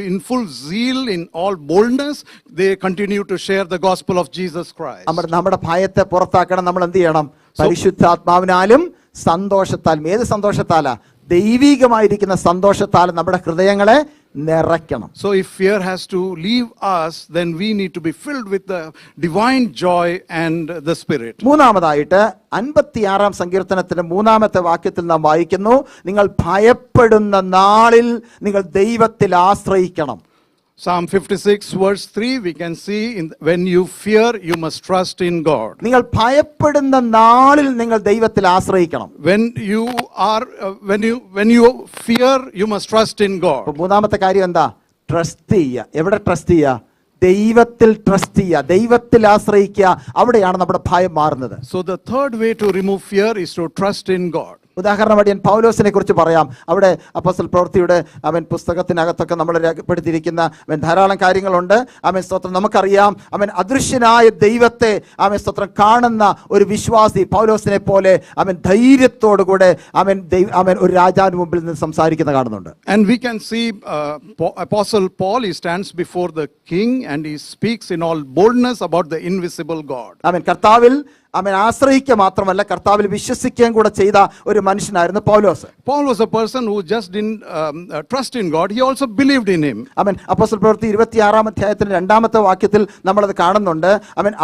in full zeal, in all boldness, they continue to share the gospel of Jesus Christ. നമ്മുടെ ഭയത്തെ പുറത്താക്കണം. നമ്മൾ എന്ത് ചെയ്യണം? പരിശുദ്ധാത്മാവിനാലും സന്തോഷത്താലും. ഏത് സന്തോഷത്താലാ? ദൈവികമായിരിക്കുന്ന സന്തോഷത്താലും നമ്മുടെ ഹൃദയങ്ങളെ നിറയ്ക്കണം. So if fear has to leave us, then we need to be filled with the divine joy and the Spirit. മൂന്നാമതായിട്ട് 56-ാം സങ്കീർത്തനത്തിന്റെ 3-ാമത്തെ വാക്യത്തിൽ നാം വായിക്കുന്നു, നിങ്ങൾ ഭയപ്പെടുന്ന നാളിൽ നിങ്ങൾ ദൈവത്തിൽ ആശ്രയിക്കണം. Psalm 56 verse 3, we can see when you fear, you must trust in God. നിങ്ങൾ ഭയപ്പെടുന്ന നാളിൽ നിങ്ങൾ ദൈവത്തിൽ ആശ്രയിക്കണം. When you fear, you must trust in God. മൂന്നാമത്തെ കാര്യം എന്താ? ട്രസ്റ്റ് ചെയ്യുക. എവിടെ ട്രസ്റ്റ് ചെയ്യുക? ദൈവത്തിൽ ട്രസ്റ്റ് ചെയ്യുക, ദൈവത്തിൽ ആശ്രയിക്കുക. അവിടെയാണ് നമ്മുടെ ഭയം മാറുന്നത്. So the third way to remove fear is to trust in God. ഉദാഹരണമായിട്ട് ഞാൻ പൗലോസിനെ കുറിച്ച് പറയാം. അവിടെ അപ്പോസ്തല പ്രവൃത്തിയുടെ പുസ്തകത്തിനകത്തൊക്കെ നമ്മൾ രേഖപ്പെടുത്തിയിരിക്കുന്ന ധാരാളം കാര്യങ്ങളുണ്ട്. സ്തോത്രം. നമുക്കറിയാം അദൃശ്യനായ ദൈവത്തെ സ്തോത്രം കാണുന്ന ഒരു വിശ്വാസി പൗലോസിനെ പോലെ ധൈര്യത്തോടുകൂടെ ഒരു രാജാവിന് മുമ്പിൽ നിന്ന് സംസാരിക്കുന്ന കാണുന്നുണ്ട്. And we can see Apostle Paul, he stands before the king and he speaks in all boldness about the invisible God. കർത്താവിൽ ആശ്രയിക്കുക മാത്രമല്ല, കർത്താവിൽ വിശ്വസിക്കുകയും കൂടെ ചെയ്ത ഒരു മനുഷ്യനായിരുന്നു പൗലോസ്. Paul was a person who just didn't trust in God, he also believed in him. അപ്പോസ്തല പ്രവൃത്തി 26-ാം അധ്യായത്തിന്റെ 2-ാമത്തെ വാക്യത്തിൽ നമ്മളത് കാണുന്നുണ്ട്.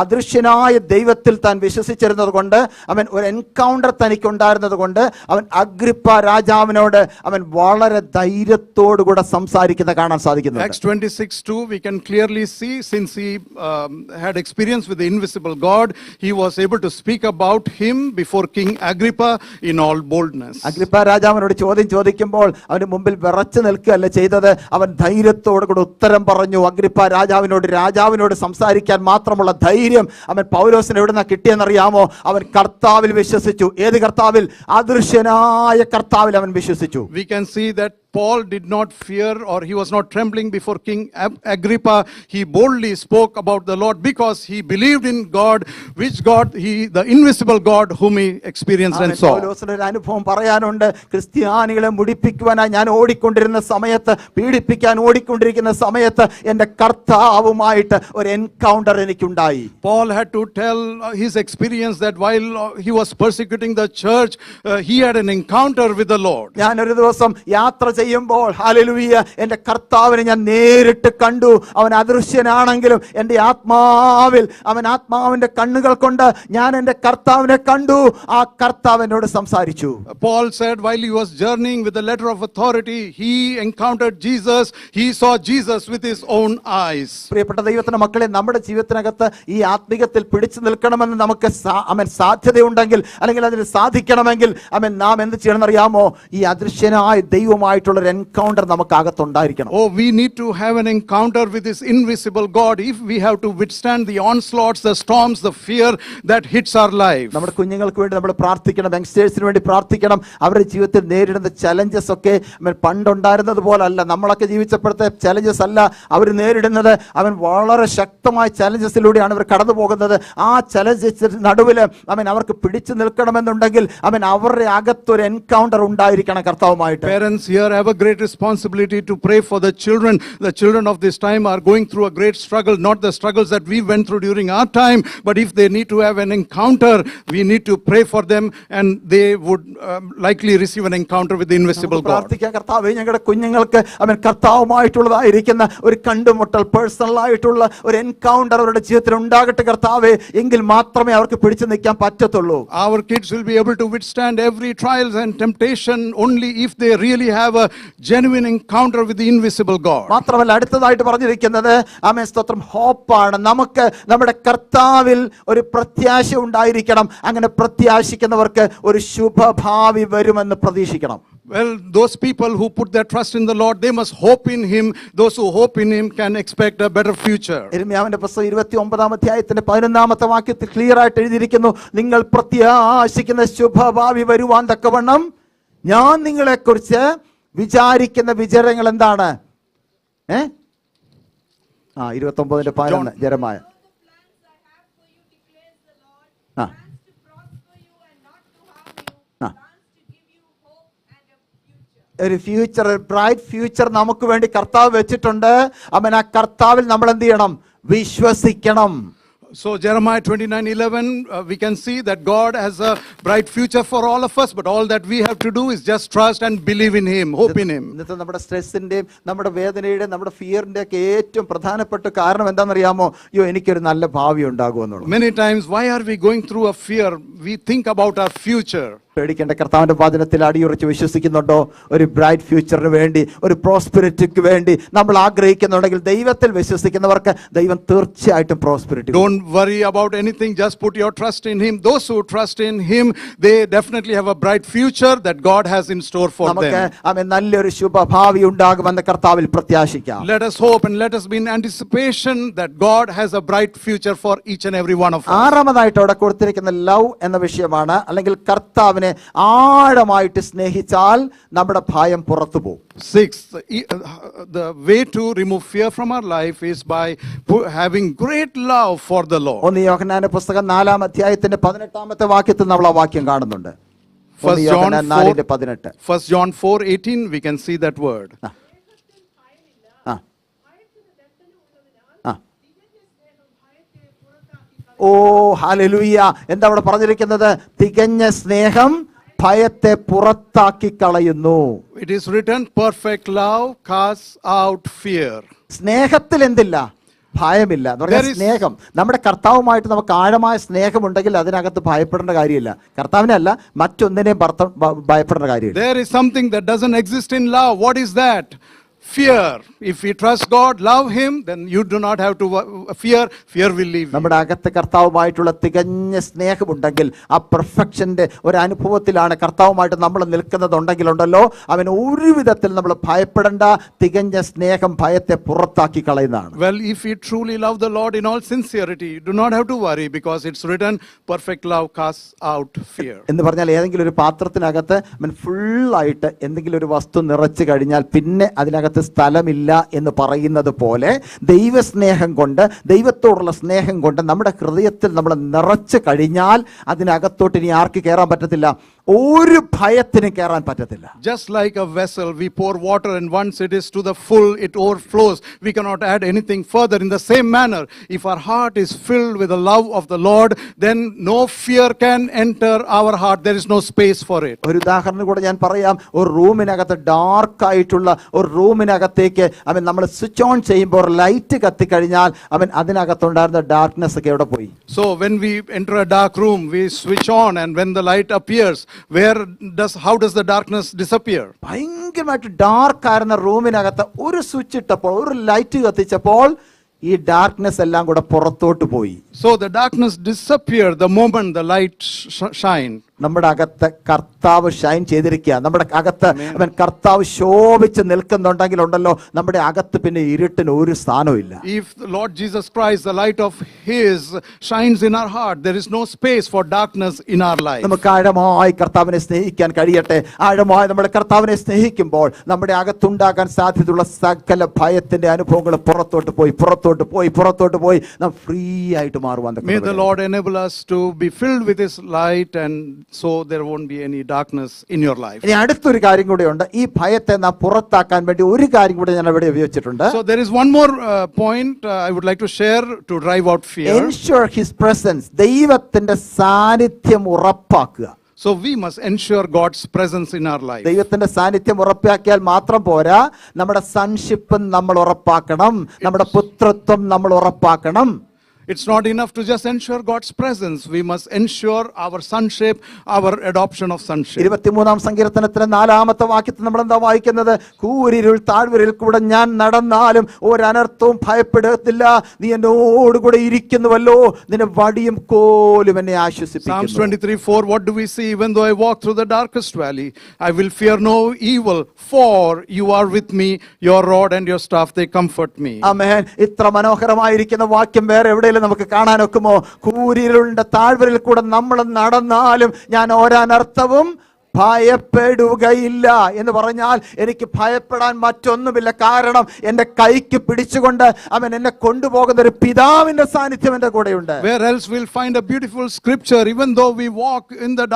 അദൃശ്യനായ ദൈവത്തിൽ താൻ വിശ്വസിച്ചിരുന്നത് കൊണ്ട് ഒരു എൻകൗണ്ടർ തനിക്ക് ഉണ്ടായിരുന്നത് കൊണ്ട് അഗ്രിപ്പ രാജാവിനോട് വളരെ ധൈര്യത്തോടുകൂടെ സംസാരിക്കുന്ന കാണാൻ സാധിക്കുന്നു. Acts 26:2, we can clearly see, since he had experience with the invisible God, he was able to speak about him before King Agrippa in all boldness. Agrippa രാജാവിനോട് ചോദ്യം ചോദിക്കുമ്പോൾ അവന് മുമ്പിൽ വിറച്ചു നിൽക്കുകയല്ല ചെയ്തത്, അവൻ ധൈര്യത്തോടു കൂടെ ഉത്തരം പറഞ്ഞു. അഗ്രിപ്പ രാജാവിനോട് സംസാരിക്കാൻ മാത്രമുള്ള ധൈര്യം പൗലോസിന് എവിടുന്ന കിട്ടിയെന്നറിയാമോ? അവൻ കർത്താവിൽ വിശ്വസിച്ചു. ഏത് കർത്താവിൽ? അദൃശ്യനായ കർത്താവിൽ അവൻ വിശ്വസിച്ചു. We can see that Paul did not fear, or he was not trembling before King Agrippa. He boldly spoke about the Lord because he believed in God, which God, the invisible God whom he experienced and saw. പൗലോസിന് ഒരു അനുഭവം പറയാനുണ്ട്. ക്രിസ്ത്യാനികളെ മുടിപ്പിക്കുവാനായി ഞാൻ ഓടിക്കൊണ്ടിരുന്ന സമയത്ത്, പീഡിപ്പിക്കാൻ ഓടിക്കൊണ്ടിരിക്കുന്ന സമയത്ത് എന്റെ കർത്താവുമായിട്ട് ഒരു encounter എനിക്കുണ്ടായി. Paul had to tell his experience that while he was persecuting the church, he had an encounter with the Lord. ഞാൻ ഒരു ദിവസം യാത്ര ചെയ്യുമ്പോൾ, ഹല്ലേലൂയ, എന്റെ കർത്താവിനെ ഞാൻ നേരിട്ട് കണ്ടു. അവൻ അദൃശ്യനാണെങ്കിലും എന്റെ ആത്മാവിന്റെ കണ്ണുകൾ കൊണ്ട് ഞാൻ എന്റെ കർത്താവിനെ കണ്ടു. ആ കർത്താവ് എന്നോട് സംസാരിച്ചു. Paul said while he was journeying with the letter of authority, he encountered Jesus. He saw Jesus with his own eyes. പ്രിയപ്പെട്ട ദൈവത്തിന്റെ മക്കളെ, നമ്മുടെ ജീവിതത്തിനകത്ത് ഈ ആത്മീകത്തിൽ പിടിച്ചു നിൽക്കണമെന്ന് നമുക്ക് സാധ്യതയുണ്ടെങ്കിൽ, അല്ലെങ്കിൽ അതിന് സാധിക്കണമെങ്കിൽ നാം എന്ത് ചെയ്യണമെന്നറിയാമോ? ഈ അദൃശ്യനായ ദൈവമായിട്ടുള്ള ഒരു എൻകൗണ്ടർ നമുക്ക് അകത്തുണ്ടായിരിക്കണം. Oh, we need to have an encounter with this invisible God if we have to withstand the onslaughts, the storms, the fear that hits our life. നമ്മുടെ കുഞ്ഞുങ്ങൾക്ക് വേണ്ടി നമ്മൾ പ്രാർത്ഥിക്കണം, യങ്സ്റ്റേഴ്സിന് വേണ്ടി പ്രാർത്ഥിക്കണം. അവരുടെ ജീവിതത്തിൽ നേരിടുന്ന ചലഞ്ചസ് ഒക്കെ പണ്ടുണ്ടായിരുന്നത് പോലല്ല. നമ്മളൊക്കെ ജീവിച്ചപ്പോഴത്തെ ചലഞ്ചസ് അല്ല അവർ നേരിടുന്നത്. വളരെ ശക്തമായ ചലഞ്ചസിലൂടെയാണ് അവർ കടന്നു പോകുന്നത്. ആ ചലഞ്ചസ് നടുവിൽ അവർക്ക് പിടിച്ചു നിൽക്കണമെന്നുണ്ടെങ്കിൽ അവരുടെ അകത്തൊരു എൻകൗണ്ടർ ഉണ്ടായിരിക്കണം കർത്താവുമായിട്ട്. Parents here have a great responsibility to pray for the children. The children of this time are going through a great struggle, not the struggles that we went through during our time, but if they need to have an encounter, we need to pray for them, and they would likely receive an encounter with the invisible God. പ്രാർത്ഥിക്കാം, കർത്താവേ ഞങ്ങളുടെ കുഞ്ഞുങ്ങൾക്ക് അവൻ കർത്താവുമായിട്ടുള്ളതായിരിക്കുന്ന ഒരു കണ്ടുമുട്ടൽ, personal ആയിട്ടുള്ള ഒരു encounter അവരുടെ ജീവിതത്തിൽ ഉണ്ടാകട്ടെ കർത്താവേ, എങ്കിൽ മാത്രമേ അവർക്ക് പിടിച്ചു നിൽക്കാൻ പറ്റത്തുള്ളൂ. Our kids will be able to withstand every trials and temptation only if they really have a genuine encounter with the invisible God. മാത്രമല്ല അടുത്തതായിട്ട് പറഞ്ഞിരിക്കുന്നത് ആമേൻ സ്തോത്രം, ഹോപ്പാണ്. നമുക്ക് നമ്മുടെ കർത്താവിൽ ഒരു പ്രത്യാശ ഉണ്ടായിരിക്കണം. അങ്ങനെ പ്രത്യാശിക്കുന്നവർക്ക് ഒരു ശുഭഭാവി വരുമെന്ന് പ്രതീക്ഷിക്കണം. Well, those people who put their trust in the Lord, they must hope in Him. Those who hope in Him can expect a better future. യിരെമ്യാവിന്റെ പുസ്തകം 29 അധ്യായത്തിന്റെ 11 വാക്യത്തിൽ ക്ലിയർ ആയിട്ട് എഴുതിയിരിക്കുന്നു, നിങ്ങൾ പ്രത്യാശിക്കുന്ന ശുഭഭാവി വരുവാൻ തക്കവണ്ണം ഞാൻ നിങ്ങളെക്കുറിച്ച് വിചാരിക്കുന്ന വിചാരങ്ങൾ എന്താണ്? 29:11 യെരമ്യായ. Know the plans I have for you, declares the Lord. Ah. Plans to prosper you and not to harm you. Ah. Plans to give you hope and a future. ഒരു ഫ്യൂച്ചർ, ഒരു ബ്രൈറ്റ് ഫ്യൂച്ചർ നമുക്ക് വേണ്ടി കർത്താവ് വെച്ചിട്ടുണ്ട്. അവൻ ആ കർത്താവിൽ നമ്മൾ എന്ത് ചെയ്യണം? വിശ്വസിക്കണം. So Jeremiah 29:11, we can see that God has a bright future for all of us, but all that we have to do is just trust and believe in Him, hope in Him. ഇന്നത്തെ നമ്മുടെ സ്ട്രെസ്സിന്റെയും നമ്മുടെ വേദനയുടെയും നമ്മുടെ ഫിയറിന്റെ ഒക്കെ ഏറ്റവും പ്രധാനപ്പെട്ട കാരണം എന്താണെന്നറിയാമോ? അയ്യോ എനിക്കൊരു നല്ല ഭാവി ഉണ്ടാകുമെന്നുള്ളത്. Many times, why are we going through a fear? We think about our future. പേടിക്കേണ്ട, കർത്താവിന്റെ വചനത്തിൽ അടിയുറച്ച് വിശ്വസിക്കുന്നുണ്ടോ? ഒരു ബ്രൈറ്റ് ഫ്യൂച്ചറിന് വേണ്ടി, ഒരു പ്രോസ്പെരിറ്റിക്ക് വേണ്ടി നമ്മൾ ആഗ്രഹിക്കുന്നുണ്ടെങ്കിൽ ദൈവത്തിൽ വിശ്വസിക്കുന്നവർക്ക് ദൈവം തീർച്ചയായിട്ടും prosperity. Don't worry about anything, just put your trust in Him. Those who trust in Him, they definitely have a bright future that God has in store for നമുക്ക് them. അവൻ നല്ലൊരു ശുഭഭാവി ഉണ്ടാകുമെന്ന് കർത്താവിൽ പ്രത്യാശിക്കാം. Let us hope and let us be in anticipation that God has a bright future for each and every one of us. ആറാമതായിട്ട് അവിടെ കൊടുത്തിരിക്കുന്ന love എന്ന വിഷയമാണ്. അല്ലെങ്കിൽ കർത്താവിനെ ആഴമായിട്ട് സ്നേഹിച്ചാൽ നമ്മുടെ ഭയം പുറത്തു പോകും. Sixth, the way to remove fear from our life is by having great love for the Lord. 1 യോഹന്നാന്റെ പുസ്തകം 4 അധ്യായത്തിന്റെ 18 വാക്യത്തിൽ നമ്മൾ ആ വാക്യം കാണുന്നുണ്ട്. 1 യോഹന്നാൻ 4:18. 1 John 4:18, we can see that word. ആ. ആ. ഓ ഹല്ലേലൂയ. എന്താ അവിടെ പറഞ്ഞിരിക്കുന്നത്? തികഞ്ഞ സ്നേഹം ഭയത്തെ പുറത്താക്കി കളയുന്നു. It is written, perfect love casts out fear. സ്നേഹത്തിൽ എന്തില്ല? ഭയമില്ല എന്ന് പറഞ്ഞാൽ സ്നേഹം. നമ്മുടെ കർത്താവുമായിട്ട് നമുക്ക് ആഴമായ സ്നേഹമുണ്ടെങ്കിൽ അതിനകത്ത് ഭയപ്പെടേണ്ട കാര്യമില്ല. കർത്താവിനെ അല്ല, മറ്റൊന്നിനെയും ഭയപ്പെടേണ്ട കാര്യമില്ല. There is something that doesn't exist in love. What is that? Fear. If we trust God, love Him, then you do not have to fear. Fear will leave you. നമ്മുടെ അകത്ത് കർത്താവുമായിട്ടുള്ള തികഞ്ഞ സ്നേഹമുണ്ടെങ്കിൽ, ആ പെർഫെക്ഷന്റെ ഒരു അനുഭവത്തിലാണ് കർത്താവുമായിട്ട് നമ്മൾ നിൽക്കുന്നതുണ്ടെങ്കിലുണ്ടല്ലോ, അവൻ ഒരു വിധത്തിൽ നമ്മൾ ഭയപ്പെടേണ്ട. തികഞ്ഞ സ്നേഹം ഭയത്തെ പുറത്താക്കി കളയുന്നതാണ്. Well, if we truly love the Lord in all sincerity, you do not have to worry, because it's written, perfect love casts out fear. എന്ന് പറഞ്ഞാൽ ഏതെങ്കിലും ഒരു പാത്രത്തിനകത്ത് അവൻ ഫുള്ളായിട്ട് എന്തെങ്കിലും ഒരു വസ്തു നിറച്ചു കഴിഞ്ഞാൽ പിന്നെ അതിനകത്ത് സ്ഥലമില്ല എന്ന് പറയുന്നത് പോലെ ദൈവസ്നേഹം കൊണ്ട്, ദൈവത്തോടുള്ള സ്നേഹം കൊണ്ട് നമ്മുടെ ഹൃദയത്തിൽ നമ്മൾ നിറച്ചു കഴിഞ്ഞാൽ അതിനകത്തോട്ട് ഇനി ആർക്ക് കയറാൻ പറ്റത്തില്ല? ഒരു ഭയത്തിന് കയറാൻ പറ്റത്തില്ല. Just like a vessel, we pour water and once it is to the full, it overflows. We cannot add anything further. In the same manner, if our heart is filled with the love of the Lord, then no fear can enter our heart. There is no space for it. ഒരു ഉദാഹരണം കൂടെ ഞാൻ പറയാം. ഒരു റൂമിനകത്ത് ഡാർക്കായിട്ടുള്ള ഒരു റൂമിനകത്തേക്ക് അവൻ നമ്മൾ സ്വിച്ച് ഓൺ ചെയ്യുമ്പോൾ ലൈറ്റ് കത്തിക്കഴിഞ്ഞാൽ അവൻ അതിനകത്തുണ്ടായിരുന്ന ഡാർക്ക്നെസ് ഒക്കെ എവിടെ പോയി? So when we enter a dark room, we switch on, and when the light appears, how does the darkness disappear? ഭയങ്കരമായിട്ട് ഡാർക്ക് ആയിരുന്ന റൂമിനകത്ത് ഒരു സ്വിച്ച് ഇട്ടപ്പോൾ, ഒരു ലൈറ്റ് കത്തിച്ചപ്പോൾ ഈ ഡാർക്ക്നെസ് എല്ലാം കൂടെ പുറത്തോട്ട് പോയി. So the darkness disappeared the moment the light shined. നമ്മുടെ അകത്ത് കർത്താവ് ഷൈൻ ചെയ്തിരിക്കുക. നമ്മുടെ അകത്ത് അവൻ കർത്താവ് ശോഭിച്ച് നിൽക്കുന്നുണ്ടെങ്കിൽ ഉണ്ടല്ലോ, നമ്മുടെ അകത്ത് പിന്നെ ഇരുട്ടിന് ഒരു സ്ഥാനവും ഇല്ല. If the Lord Jesus Christ, the light of His, shines in our heart, there is no space for darkness in our life. നമുക്ക് ആഴമായി കർത്താവിനെ സ്നേഹിക്കാൻ കഴിയട്ടെ. ആഴമായി നമ്മുടെ കർത്താവിനെ സ്നേഹിക്കുമ്പോൾ നമ്മുടെ അകത്തുണ്ടാകാൻ സാധ്യതയുള്ള സകല ഭയത്തിന്റെ അനുഭവങ്ങൾ പുറത്തോട്ട് പോയി നാം ഫ്രീ ആയിട്ട് മാറുവാൻ. May the Lord enable us to be filled with His light and so there won't be any darkness in your life. ഇനി അടുത്തൊരു കാര്യം കൂടെയുണ്ട്. ഈ ഭയത്തെ നാം പുറത്താക്കാൻ വേണ്ടി ഒരു കാര്യം കൂടെ ഞാൻ അവിടെ ഉപയോഗിച്ചിട്ടുണ്ട്. So there is one more point I would like to share to drive out fear. Ensure his presence. ദൈവത്തിന്റെ സാന്നിധ്യം ഉറപ്പാക്കുക. So we must ensure God's presence in our life. ദൈവത്തിന്റെ സാന്നിധ്യം ഉറപ്പാക്കിയാൽ മാത്രം പോരാ, നമ്മുടെ സൺഷിപ്പ് നമ്മൾ ഉറപ്പാക്കണം, നമ്മുടെ പുത്രത്വം നമ്മൾ ഉറപ്പാക്കണം. It's not enough to just ensure God's presence. We must ensure our sonship, our adoption of sonship. 23-ാം സങ്കീർത്തനത്തിലെ 4-ാമത്തെ വാക്യത്തിൽ നമ്മൾ എന്താ വായിക്കുന്നത്? കൂരിരുൾ താഴ്വരയിൽ കൂടെ ഞാൻ നടന്നാലും ഒരനർത്ഥവും ഭയപ്പെടത്തില്ല, നീ എന്നോടുകൂടെ ഇരിക്കുന്നുവല്ലോ, നിന്റെ വടിയും കോലും എന്നെ Psalms ആശ്വസിപ്പിക്കുന്നു. 23:4, what do we see? Even though I walk through the darkest valley, I will fear no evil, for you are with me, your rod and your staff, they comfort me. ആമേൻ. ഇത്ര മനോഹരമായിരിക്കുന്ന വാക്യം വേറെ എവിടെയെങ്കിലും നമുക്ക് കാണാനൊക്കുമോ? കൂരിരുളിന്റെ താഴ്വരയിൽ കൂടെ നമ്മൾ നടന്നാലും ഞാൻ ഒരനർത്ഥവും ഭയപ്പെടുകയില്ല എന്ന് പറഞ്ഞാൽ എനിക്ക് ഭയപ്പെടാൻ മറ്റൊന്നുമില്ല. കാരണം എന്റെ കൈക്ക് പിടിച്ചുകൊണ്ട് അവൻ എന്നെ കൊണ്ടുപോകുന്ന ഒരു പിതാവിന്റെ സാന്നിധ്യം എന്റെ കൂടെയുണ്ട്. Where else we'll find a beautiful scripture? Even though we walk in the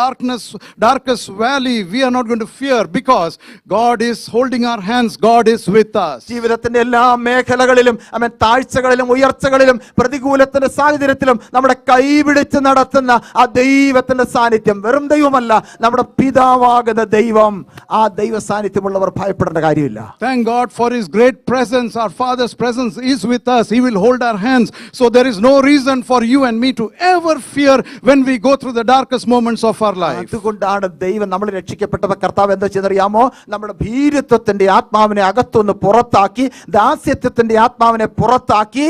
darkest valley, we are not going to fear, because God is holding our hands. God is with us. ജീവിതത്തിന്റെ എല്ലാ മേഖലകളിലും അവൻ താഴ്ചകളിലും ഉയർച്ചകളിലും പ്രതികൂലത്തിന്റെ സാഹചര്യത്തിലും നമ്മുടെ കൈ പിടിച്ച് നടത്തുന്ന ആ ദൈവത്തിന്റെ സാന്നിധ്യം വെറും ദൈവമല്ല, നമ്മുടെ പിതാവാകുന്ന ദൈവം. ആ ദൈവ സാന്നിധ്യമുള്ളവർ ഭയപ്പെടേണ്ട കാര്യമില്ല. Thank God for his great presence. Our Father's presence is with us. He will hold our hands. So there is no reason for you and me to ever fear when we go through the darkest moments of our life. അതുകൊണ്ടാണ് ദൈവം നമ്മൾ രക്ഷിക്കപ്പെട്ടവർ കർത്താവ് എന്താ ചെയ്യുന്നറിയാമോ? നമ്മുടെ ഭീരുത്വത്തിന്റെ ആത്മാവിനെ അകത്തുനിന്ന് പുറത്താക്കി, ദാസ്യത്വത്തിന്റെ ആത്മാവിനെ പുറത്താക്കി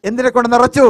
എന്തിനെ കൊണ്ട് നിറച്ചു?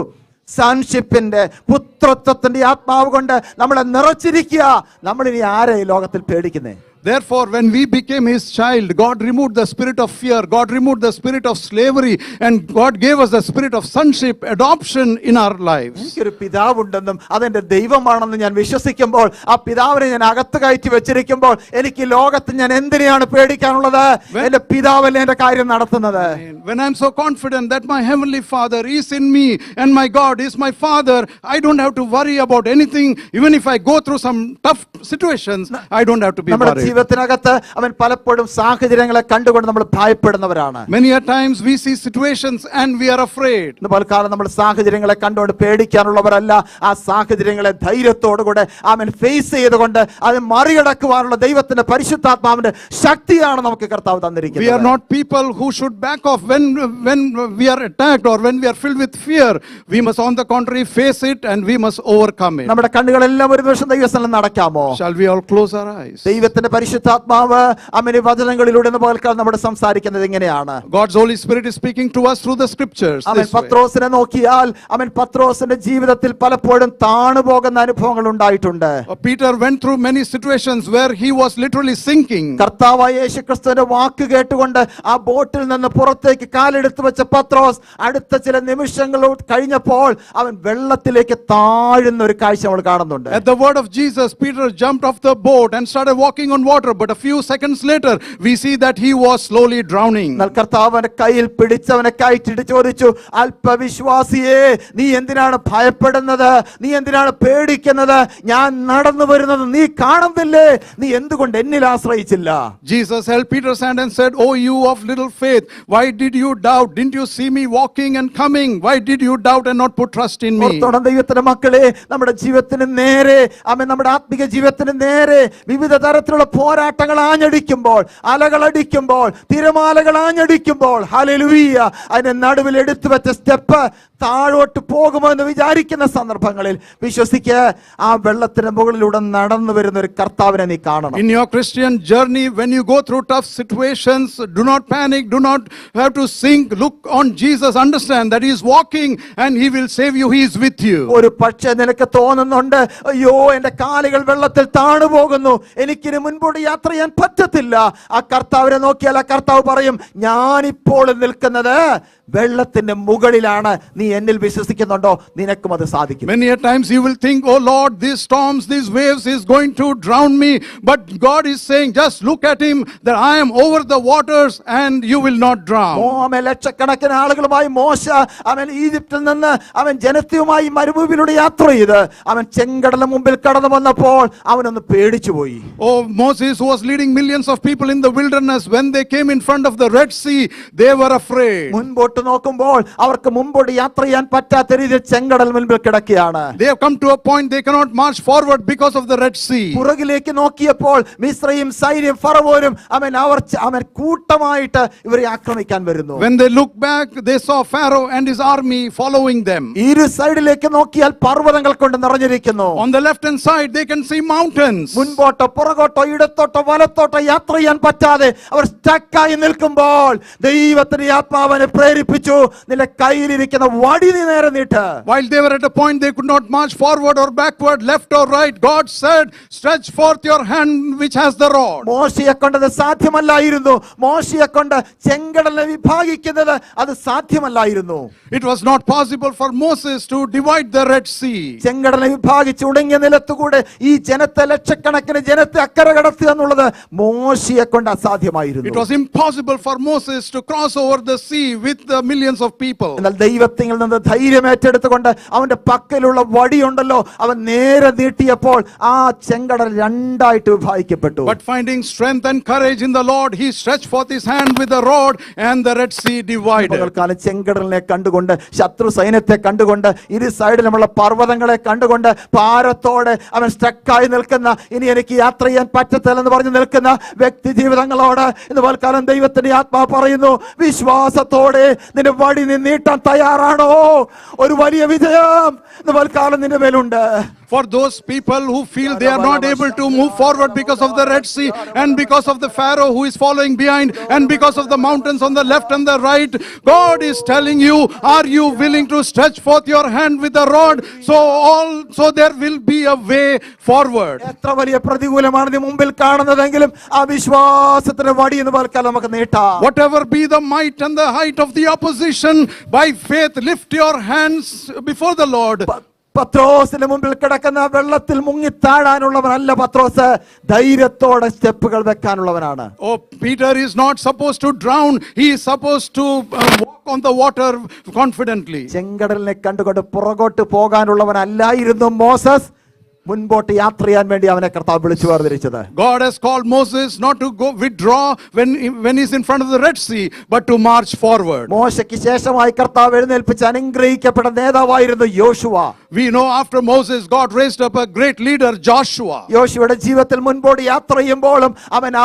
സൺഷിപ്പിന്റെ പുത്രത്വത്തിന്റെ ആത്മാവ് കൊണ്ട് നമ്മളെ നിറച്ചിരിക്കുക. നമ്മളിനി ആരെ ഈ ലോകത്തിൽ പേടിക്കുന്നേ? Therefore, when we became his child, God removed the spirit of fear, God removed the spirit of slavery, and God gave us the spirit of sonship, adoption in our lives. എനിക്കൊരു പിതാവുണ്ടെന്നും അതെന്റെ ദൈവമാണെന്നും ഞാൻ വിശ്വസിക്കുമ്പോൾ, ആ പിതാവിനെ ഞാൻ അകത്ത് കയറ്റി വെച്ചിരിക്കുമ്പോൾ, എനിക്ക് ലോകത്ത് ഞാൻ എന്തിനെയാണ് പേടിക്കാനുള്ളത്? എന്റെ പിതാവല്ലേ എന്റെ കാര്യം നടത്തുന്നത്. When I'm so confident that my heavenly Father is in me and my God is my Father, I don't have to worry about anything. Even if I go through some tough situations, I don't have to be worried. ജീവിതത്തിനകത്ത് അവൻ പലപ്പോഴും സാഹചര്യങ്ങളെ കണ്ടുകൊണ്ട് നമ്മൾ ഭയപ്പെടുന്നവരാണ്. Many a times we see situations and we are afraid. പലകാലം നമ്മൾ സാഹചര്യങ്ങളെ കണ്ടുകൊണ്ട് പേടിക്കാനുള്ളവരല്ല, ആ സാഹചര്യങ്ങളെ ധൈര്യത്തോടുകൂടെ അവൻ ഫേസ് ചെയ്തുകൊണ്ട് അത് മറികടക്കുവാനുള്ള ദൈവത്തിന്റെ പരിശുദ്ധാത്മാവിന്റെ ശക്തിയാണ് നമുക്ക് കർത്താവ് തന്നിരിക്കുന്നത്. We are not people who should back off when we are attacked or when we are filled with fear. We must on the contrary face it and we must overcome it. നമ്മുടെ കണ്ണുകളെല്ലാം ഒരു നിമിഷം ദൈവസന്നിധിയിൽ നടക്കാമോ? Shall we all close our eyes? ദൈവത്തിന്റെ പരിശുദ്ധാത്മാവ് അവന്റെ വചനങ്ങളിലൂടെ നമ്മുടെ സംസാരിക്കുന്നത് എങ്ങനെയാണ്? God's Holy Spirit is speaking to us through the scriptures. അവൻ പത്രോസിനെ നോക്കിയാൽ അവൻ പത്രോസിന്റെ ജീവിതത്തിൽ പലപ്പോഴും താണുപോകുന്ന അനുഭവങ്ങൾ ഉണ്ടായിട്ടുണ്ട്. Peter went through many situations where he was literally sinking. കർത്താവായ യേശുക്രിസ്തുവിന്റെ വാക്ക് കേട്ടുകൊണ്ട് ആ ബോട്ടിൽ നിന്ന് പുറത്തേക്ക് കാലെടുത്ത് വെച്ച പത്രോസ് അടുത്ത ചില നിമിഷങ്ങൾ കഴിഞ്ഞപ്പോൾ അവൻ വെള്ളത്തിലേക്ക് താഴുന്ന ഒരു കാഴ്ച നമ്മൾ കാണുന്നുണ്ട്. At the word of Jesus, Peter jumped off the boat and started walking on water, but a few seconds later we see that he was slowly drowning. കർത്താവിന്റെ കയ്യിൽ പിടിച്ചവനെ കയറ്റിട്ട് ചോദിച്ചു, അല്പവിശ്വാസിയേ, നീ എന്തിനാണ് ഭയപ്പെടുന്നത്? നീ എന്തിനാണ് പേടിക്കുന്നത്? ഞാൻ നടന്നു വരുന്നത് നീ കാണുന്നില്ലേ? നീ എന്തുകൊണ്ട് എന്നിൽ ആശ്രയിച്ചില്ല? Jesus held Peter's hand and said, "Oh, you of little faith, why did you doubt? Didn't you see me walking and coming? Why did you doubt and not put trust in me?" ദൈവത്തിന്റെ മക്കളെ, നമ്മുടെ ജീവിതത്തിന് നേരെ നമ്മുടെ ആത്മിക ജീവിതത്തിന് നേരെ വിവിധ തരത്തിലുള്ള പോരാട്ടങ്ങൾ ആഞ്ഞടിക്കുമ്പോൾ, അലകൾ അടിക്കുമ്പോൾ, തിരമാലകൾ ആഞ്ഞടിക്കുമ്പോൾ, ഹല്ലേലൂയ, അതിന്റെ നടുവിൽ എടുത്തു വെച്ച സ്റ്റെപ്പ് താഴോട്ട് പോകുമോ എന്ന് വിചാരിക്കുന്ന സന്ദർഭങ്ങളിൽ വിശ്വസിക്കുക, ആ വെള്ളത്തിന് മുകളിലൂടെ നടന്നു വരുന്ന ഒരു കർത്താവിനെ നീ കാണണം. In your Christian journey, when you go through tough situations, do not panic, do not have to sink. Look on Jesus, understand that he is walking and he will save you, he is with you. ഒരു പക്ഷേ നിനക്ക് തോന്നുന്നുണ്ട്, അയ്യോ എന്റെ കാലുകൾ വെള്ളത്തിൽ താണു പോകുന്നു, എനിക്കിന് മുൻപോട്ട് യാത്ര ചെയ്യാൻ പറ്റത്തില്ല. ആ കർത്താവിനെ നോക്കിയാൽ ആ കർത്താവ് പറയും, ഞാനിപ്പോൾ നിൽക്കുന്നത് വെള്ളത്തിന്റെ മുകളിലാണ്. നീ എന്നിൽ വിശ്വസിക്കുന്നുണ്ടോ? നിനക്കും അത് സാധിക്കും. Many a times you will think, oh Lord, these storms, these waves is going to drown me. But God is saying, just look at him, that I am over the waters and you will not drown. അവൻ ലക്ഷക്കണക്കിന് ആളുകളുമായി മോശ അവൻ ഈജിപ്തിൽ നിന്ന് അവൻ ജനത്തെയുമായി മരുഭൂമിയിലൂടെ യാത്ര ചെയ്ത് അവൻ ചെങ്കടലിന് മുമ്പിൽ കടന്നു വന്നപ്പോൾ അവനൊന്ന് പേടിച്ചുപോയി. Oh, Moses, who was leading millions of people in the wilderness, when they came in front of the Red Sea, they were afraid. മുൻപോട്ട് നോക്കുമ്പോൾ അവർക്ക് മുമ്പോട്ട് യാത്ര ചെയ്യാൻ പറ്റാത്ത രീതിയിൽ ചെങ്കടൽ മുൻപിൽ കിടക്കുകയാണ്. They have come to a point they cannot march forward because of the Red Sea. പുറകിലേക്ക് നോക്കിയപ്പോൾ മിസ്രയീം സൈന്യം ഫറവോനും അവൻ കൂട്ടമായിട്ട് ഇവരെ ആക്രമിക്കാൻ വരുന്നു. When they looked back, they saw Pharaoh and his army following them. ഇരു സൈഡിലേക്ക് നോക്കിയാൽ പർവ്വതങ്ങൾ കൊണ്ട് നിറഞ്ഞിരിക്കുന്നു. On the left hand side, they can see mountains. മുൻപോട്ടോ പുറകോട്ടോ ഇടത്തോട്ടോ വലത്തോട്ടോ യാത്ര ചെയ്യാൻ പറ്റാതെ അവർ സ്റ്റക്കായി നിൽക്കുമ്പോൾ ദൈവത്തിന്റെ ആത്മാവിനെ പ്രേരിപ്പിച്ചു, നിന്റെ കയ്യിലിരിക്കുന്ന വടി നീ നേരെ നീട്ട്. While they were at a point they could not march forward or backward, left or right, God said, stretch forth your hand which has the rod. മോശയെ കൊണ്ടത് സാധ്യമല്ലായിരുന്നു. മോശയെ കൊണ്ട് ചെങ്കടലിനെ വിഭാഗിക്കുന്നത് അത് സാധ്യമല്ലായിരുന്നു. It was not possible for Moses to divide the Red Sea. ചെങ്കടലിനെ വിഭാഗിച്ച് ഉണങ്ങിയ നിലത്തുകൂടെ ഈ ജനത്തെ ലക്ഷക്കണക്കിന് ജനത്തെ അക്കരെ കടത്തുക എന്നുള്ളത് മോശയെ കൊണ്ട് അസാധ്യമായിരുന്നു. It was impossible for Moses to cross over the sea with the millions of people. എന്നാൽ ദൈവത്തിൽ നിന്ന് ധൈര്യം ഏറ്റെടുത്തുകൊണ്ട് അവന്റെ പക്കലുള്ള വടിയുണ്ടല്ലോ അവൻ നേരെ നീട്ടിയപ്പോൾ ആ ചെങ്കടൽ രണ്ടായിട്ട് വിഭാഗിക്കപ്പെട്ടു. But finding strength and courage in the Lord, he stretched forth his hand with the rod and the Red Sea divided. പകൽക്കാലം ചെങ്കടലിനെ കണ്ടുകൊണ്ട് ശത്രു സൈന്യത്തെ കണ്ടുകൊണ്ട് ഇരു സൈഡിലുമുള്ള പർവ്വതങ്ങളെ കണ്ടുകൊണ്ട് ഭാരത്തോടെ അവൻ സ്റ്റക്കായി നിൽക്കുന്ന, ഇനി എനിക്ക് യാത്ര ചെയ്യാൻ പറ്റത്തില്ലെന്ന് പറഞ്ഞു നിൽക്കുന്ന വ്യക്തി ജീവിതങ്ങളോട് ഇന്ന് പകൽക്കാലം ദൈവത്തിന്റെ ആത്മാവ് പറയുന്നു, വിശ്വാസത്തോടെ നിന്റെ വടി നീ നീട്ടാൻ തയ്യാറാണോ? ഒരു വലിയ വിജയം ഇന്ന് പകൽക്കാലം നിന്റെ മേലുണ്ട്. For those people who feel they are not able to move forward because of the Red Sea and because of the Pharaoh who is following behind and because of the mountains on the left and the right, God is telling you, are you willing to stretch forth your hand with the rod so there will be a way forward. എത്ര വലിയ പ്രതികൂലമാണ് നീ മുമ്പിൽ കാണുന്നതെങ്കിലും ആ വിശ്വാസത്തിന്റെ വടി എന്ന് പകൽക്കാലം നമുക്ക് നീട്ടാം. Whatever be the might and the height of the opposition, by faith lift your hands before the Lord. പത്രോസിന് മുമ്പിൽ കിടക്കുന്ന വെള്ളത്തിൽ മുങ്ങി താഴാനുള്ളവനല്ല പത്രോസ്, ധൈര്യത്തോടെ സ്റ്റെപ്പുകൾ വെക്കാനുള്ളവനാണ്. Oh, Peter is not supposed to drown, he is supposed to walk on the water confidently. ചെങ്കടലിനെ കണ്ടുകൊണ്ട് പുറകോട്ട് പോകാനുള്ളവനല്ലായിരുന്നു Moses. മുൻപോട്ട് യാത്ര ചെയ്യാൻ വേണ്ടി അവനെ കർത്താവ് വിളിച്ചു വേർതിരിച്ചത്. God has called Moses not to go withdraw when he's in front of the Red Sea, but to march forward. മോശയ്ക്ക് ശേഷമായി കർത്താവ് എഴുന്നേൽപ്പിച്ച് അനുഗ്രഹിക്കപ്പെട്ട നേതാവായിരുന്നു യോശുവ. We know after Moses, God raised up a great leader, Joshua. യോശുവയുടെ ജീവിതത്തിൽ മുൻപോട്ട് യാത്ര ചെയ്യുമ്പോഴും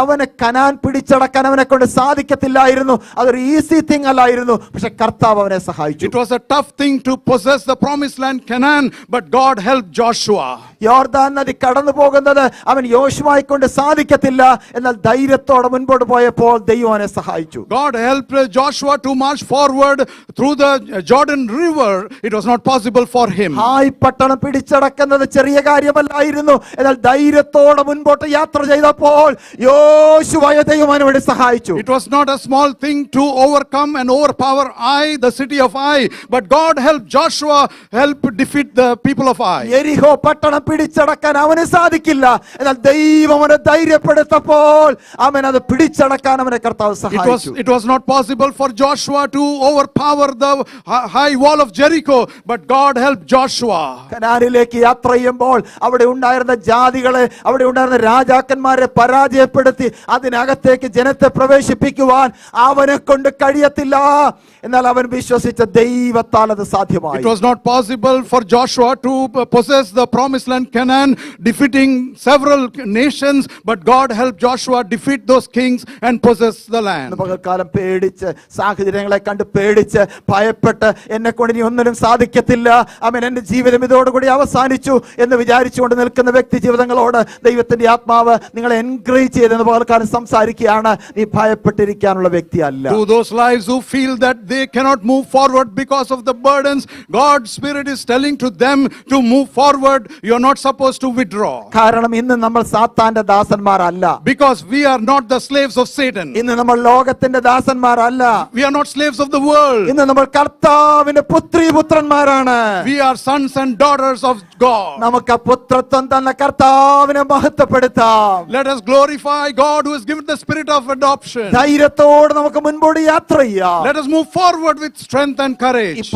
അവനെ കനാൻ പിടിച്ചടക്കാൻ അവനെ കൊണ്ട് സാധിക്കത്തില്ലായിരുന്നു. അതൊരു ഈസി തിങ് അല്ലായിരുന്നു. പക്ഷെ കർത്താവ് അവനെ സഹായിച്ചു. It was a tough thing to possess the promised land Canaan, but God helped Joshua. യോർദാൻ നദി കടന്നു പോകുന്നത് അവൻ യോശുവയെ കൊണ്ട് സാധിക്കത്തില്ല. എന്നാൽ ധൈര്യത്തോടെ മുൻപോട്ട് പോയപ്പോൾ ദൈവം അവനെ സഹായിച്ചു. God helped Joshua to march forward through the Jordan River. It was not possible for him. Hi പട്ടണം പിടിച്ചടക്കുന്നത് ചെറിയ കാര്യമല്ലായിരുന്നു. എന്നാൽ ധൈര്യത്തോടെ മുൻപോട്ട് യാത്ര ചെയ്തപ്പോൾ യോശുവയെ ദൈവം അവനെ വേണ്ടി സഹായിച്ചു. It was not a small thing to overcome and overpower Ai, the city of Ai, but God helped Joshua help defeat the people of Ai. യെരിഹോ പട്ടണം പിടിച്ചടക്കാൻ അവന് സാധിക്കില്ല. എന്നാൽ ദൈവം അവനെ ധൈര്യപ്പെടുത്തപ്പോൾ അവൻ അത് പിടിച്ചടക്കാൻ അവനെ കർത്താവ് സഹായിച്ചു. It was not possible for Joshua to overpower the high wall of Jericho, but God helped Joshua. കനാനിലേക്ക് യാത്ര ചെയ്യുമ്പോൾ അവിടെ ഉണ്ടായിരുന്ന ജാതികളെ, അവിടെ ഉണ്ടായിരുന്ന രാജാക്കന്മാരെ പരാജയപ്പെടുത്തി അതിനകത്തേക്ക് ജനത്തെ പ്രവേശിപ്പിക്കുവാൻ അവനെ കൊണ്ട് കഴിയത്തില്ല. എന്നാൽ അവൻ വിശ്വസിച്ച ദൈവത്താൽ അത് സാധ്യമായി. It was not possible for Joshua to possess the promised land Canaan, defeating several nations, but God helped Joshua defeat those kings and possess the land. പകൽക്കാലം പേടിച്ച്, സാഹചര്യങ്ങളെ കണ്ട് പേടിച്ച് ഭയപ്പെട്ട് എന്നെ കൊണ്ട് ഇനി ഒന്നിനും സാധിക്കത്തില്ല, അവൻ എന്റെ ജീവിതം ഇതോടുകൂടി അവസാനിച്ചു എന്ന് വിചാരിച്ചുകൊണ്ട് നിൽക്കുന്ന വ്യക്തി ജീവിതങ്ങളോട് ദൈവത്തിന്റെ ആത്മാവ് നിങ്ങളെ എൻകറേജ് ചെയ്തെന്ന് പകൽക്കാലം സംസാരിക്കുകയാണ്. നീ ഭയപ്പെട്ടിരിക്കാനുള്ള വ്യക്തിയല്ല. To those lives who feel that they cannot move forward because of the burdens, God's Spirit is telling to them to move forward. You are not supposed to withdraw. കാരണം ഇന്ന് നമ്മൾ സാത്താന്റെ ദാസന്മാരല്ല. Because we are not the slaves of Satan. ഇന്ന് നമ്മൾ ലോകത്തിന്റെ ദാസന്മാരല്ല. We are not slaves of the world. ഇന്ന് നമ്മൾ കർത്താവിന്റെ പുത്രിപുത്രന്മാരാണ്. We are sons and daughters of God. നമുക്ക് പുത്രത്വം തന്ന കർത്താവിനെ മഹത്വപ്പെടുത്താം. Let us glorify God who has given the spirit of adoption. ധൈര്യത്തോടെ നമുക്ക് മുൻപോട്ട് യാത്ര ചെയ്യാം. Let us move forward with strength and ഈ courage.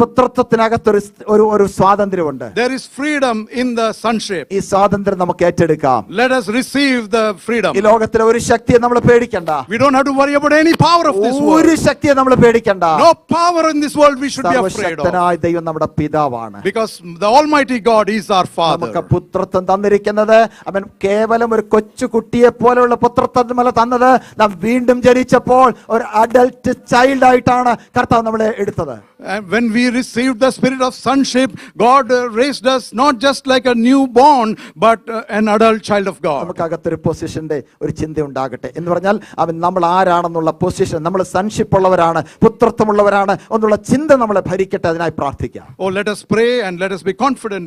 പുത്രത്വത്തിനകത്ത് ഒരു സ്വാതന്ത്ര്യമുണ്ട്. There is freedom in the sonship. ഈ സ്വാതന്ത്ര്യം നമുക്ക് ഏറ്റെടുക്കാം. Let us receive the freedom. ഈ ലോകത്തിലെ ഒരു ശക്തിയെ നമ്മൾ പേടിക്കണ്ട. We don't have to worry about any power of this ഒരു world. ശക്തിയെ നമ്മൾ പേടിക്കണ്ട. No power in this world we should be afraid of. സർവശക്തനായ ദൈവം നമ്മുടെ പിതാവാണ്. Because the Almighty God is our നമുക്ക് Father. പുത്രത്വം തന്നിരിക്കുന്നത് അവൻ കേവലം ഒരു കൊച്ചു കുട്ടിയെ പോലെയുള്ള പുത്രത്വമല്ല തന്നത്. നാം വീണ്ടും ജനിച്ചപ്പോൾ ഒരു അഡൽട്ട് ചൈൽഡ് ആയിട്ടാണ് കർത്താവ് നമ്മളെ എടുത്തത്. And when we received the spirit of sonship, God raised us not just like a newborn, but an adult child of God. നമുക്കകത്തൊരു പൊസിഷന്റെ ഒരു ചിന്ത ഉണ്ടാകട്ടെ എന്ന് പറഞ്ഞാൽ അവൻ നമ്മൾ ആരാണെന്നുള്ള പൊസിഷൻ, നമ്മൾ സൺഷിപ്പ് ഉള്ളവരാണ്, പുത്രത്വമുള്ളവരാണ് എന്നുള്ള ചിന്ത നമ്മളെ ഭരിക്കട്ടെ. അതിനായി പ്രാർത്ഥിക്കാം. Oh, let us pray and let us be confident in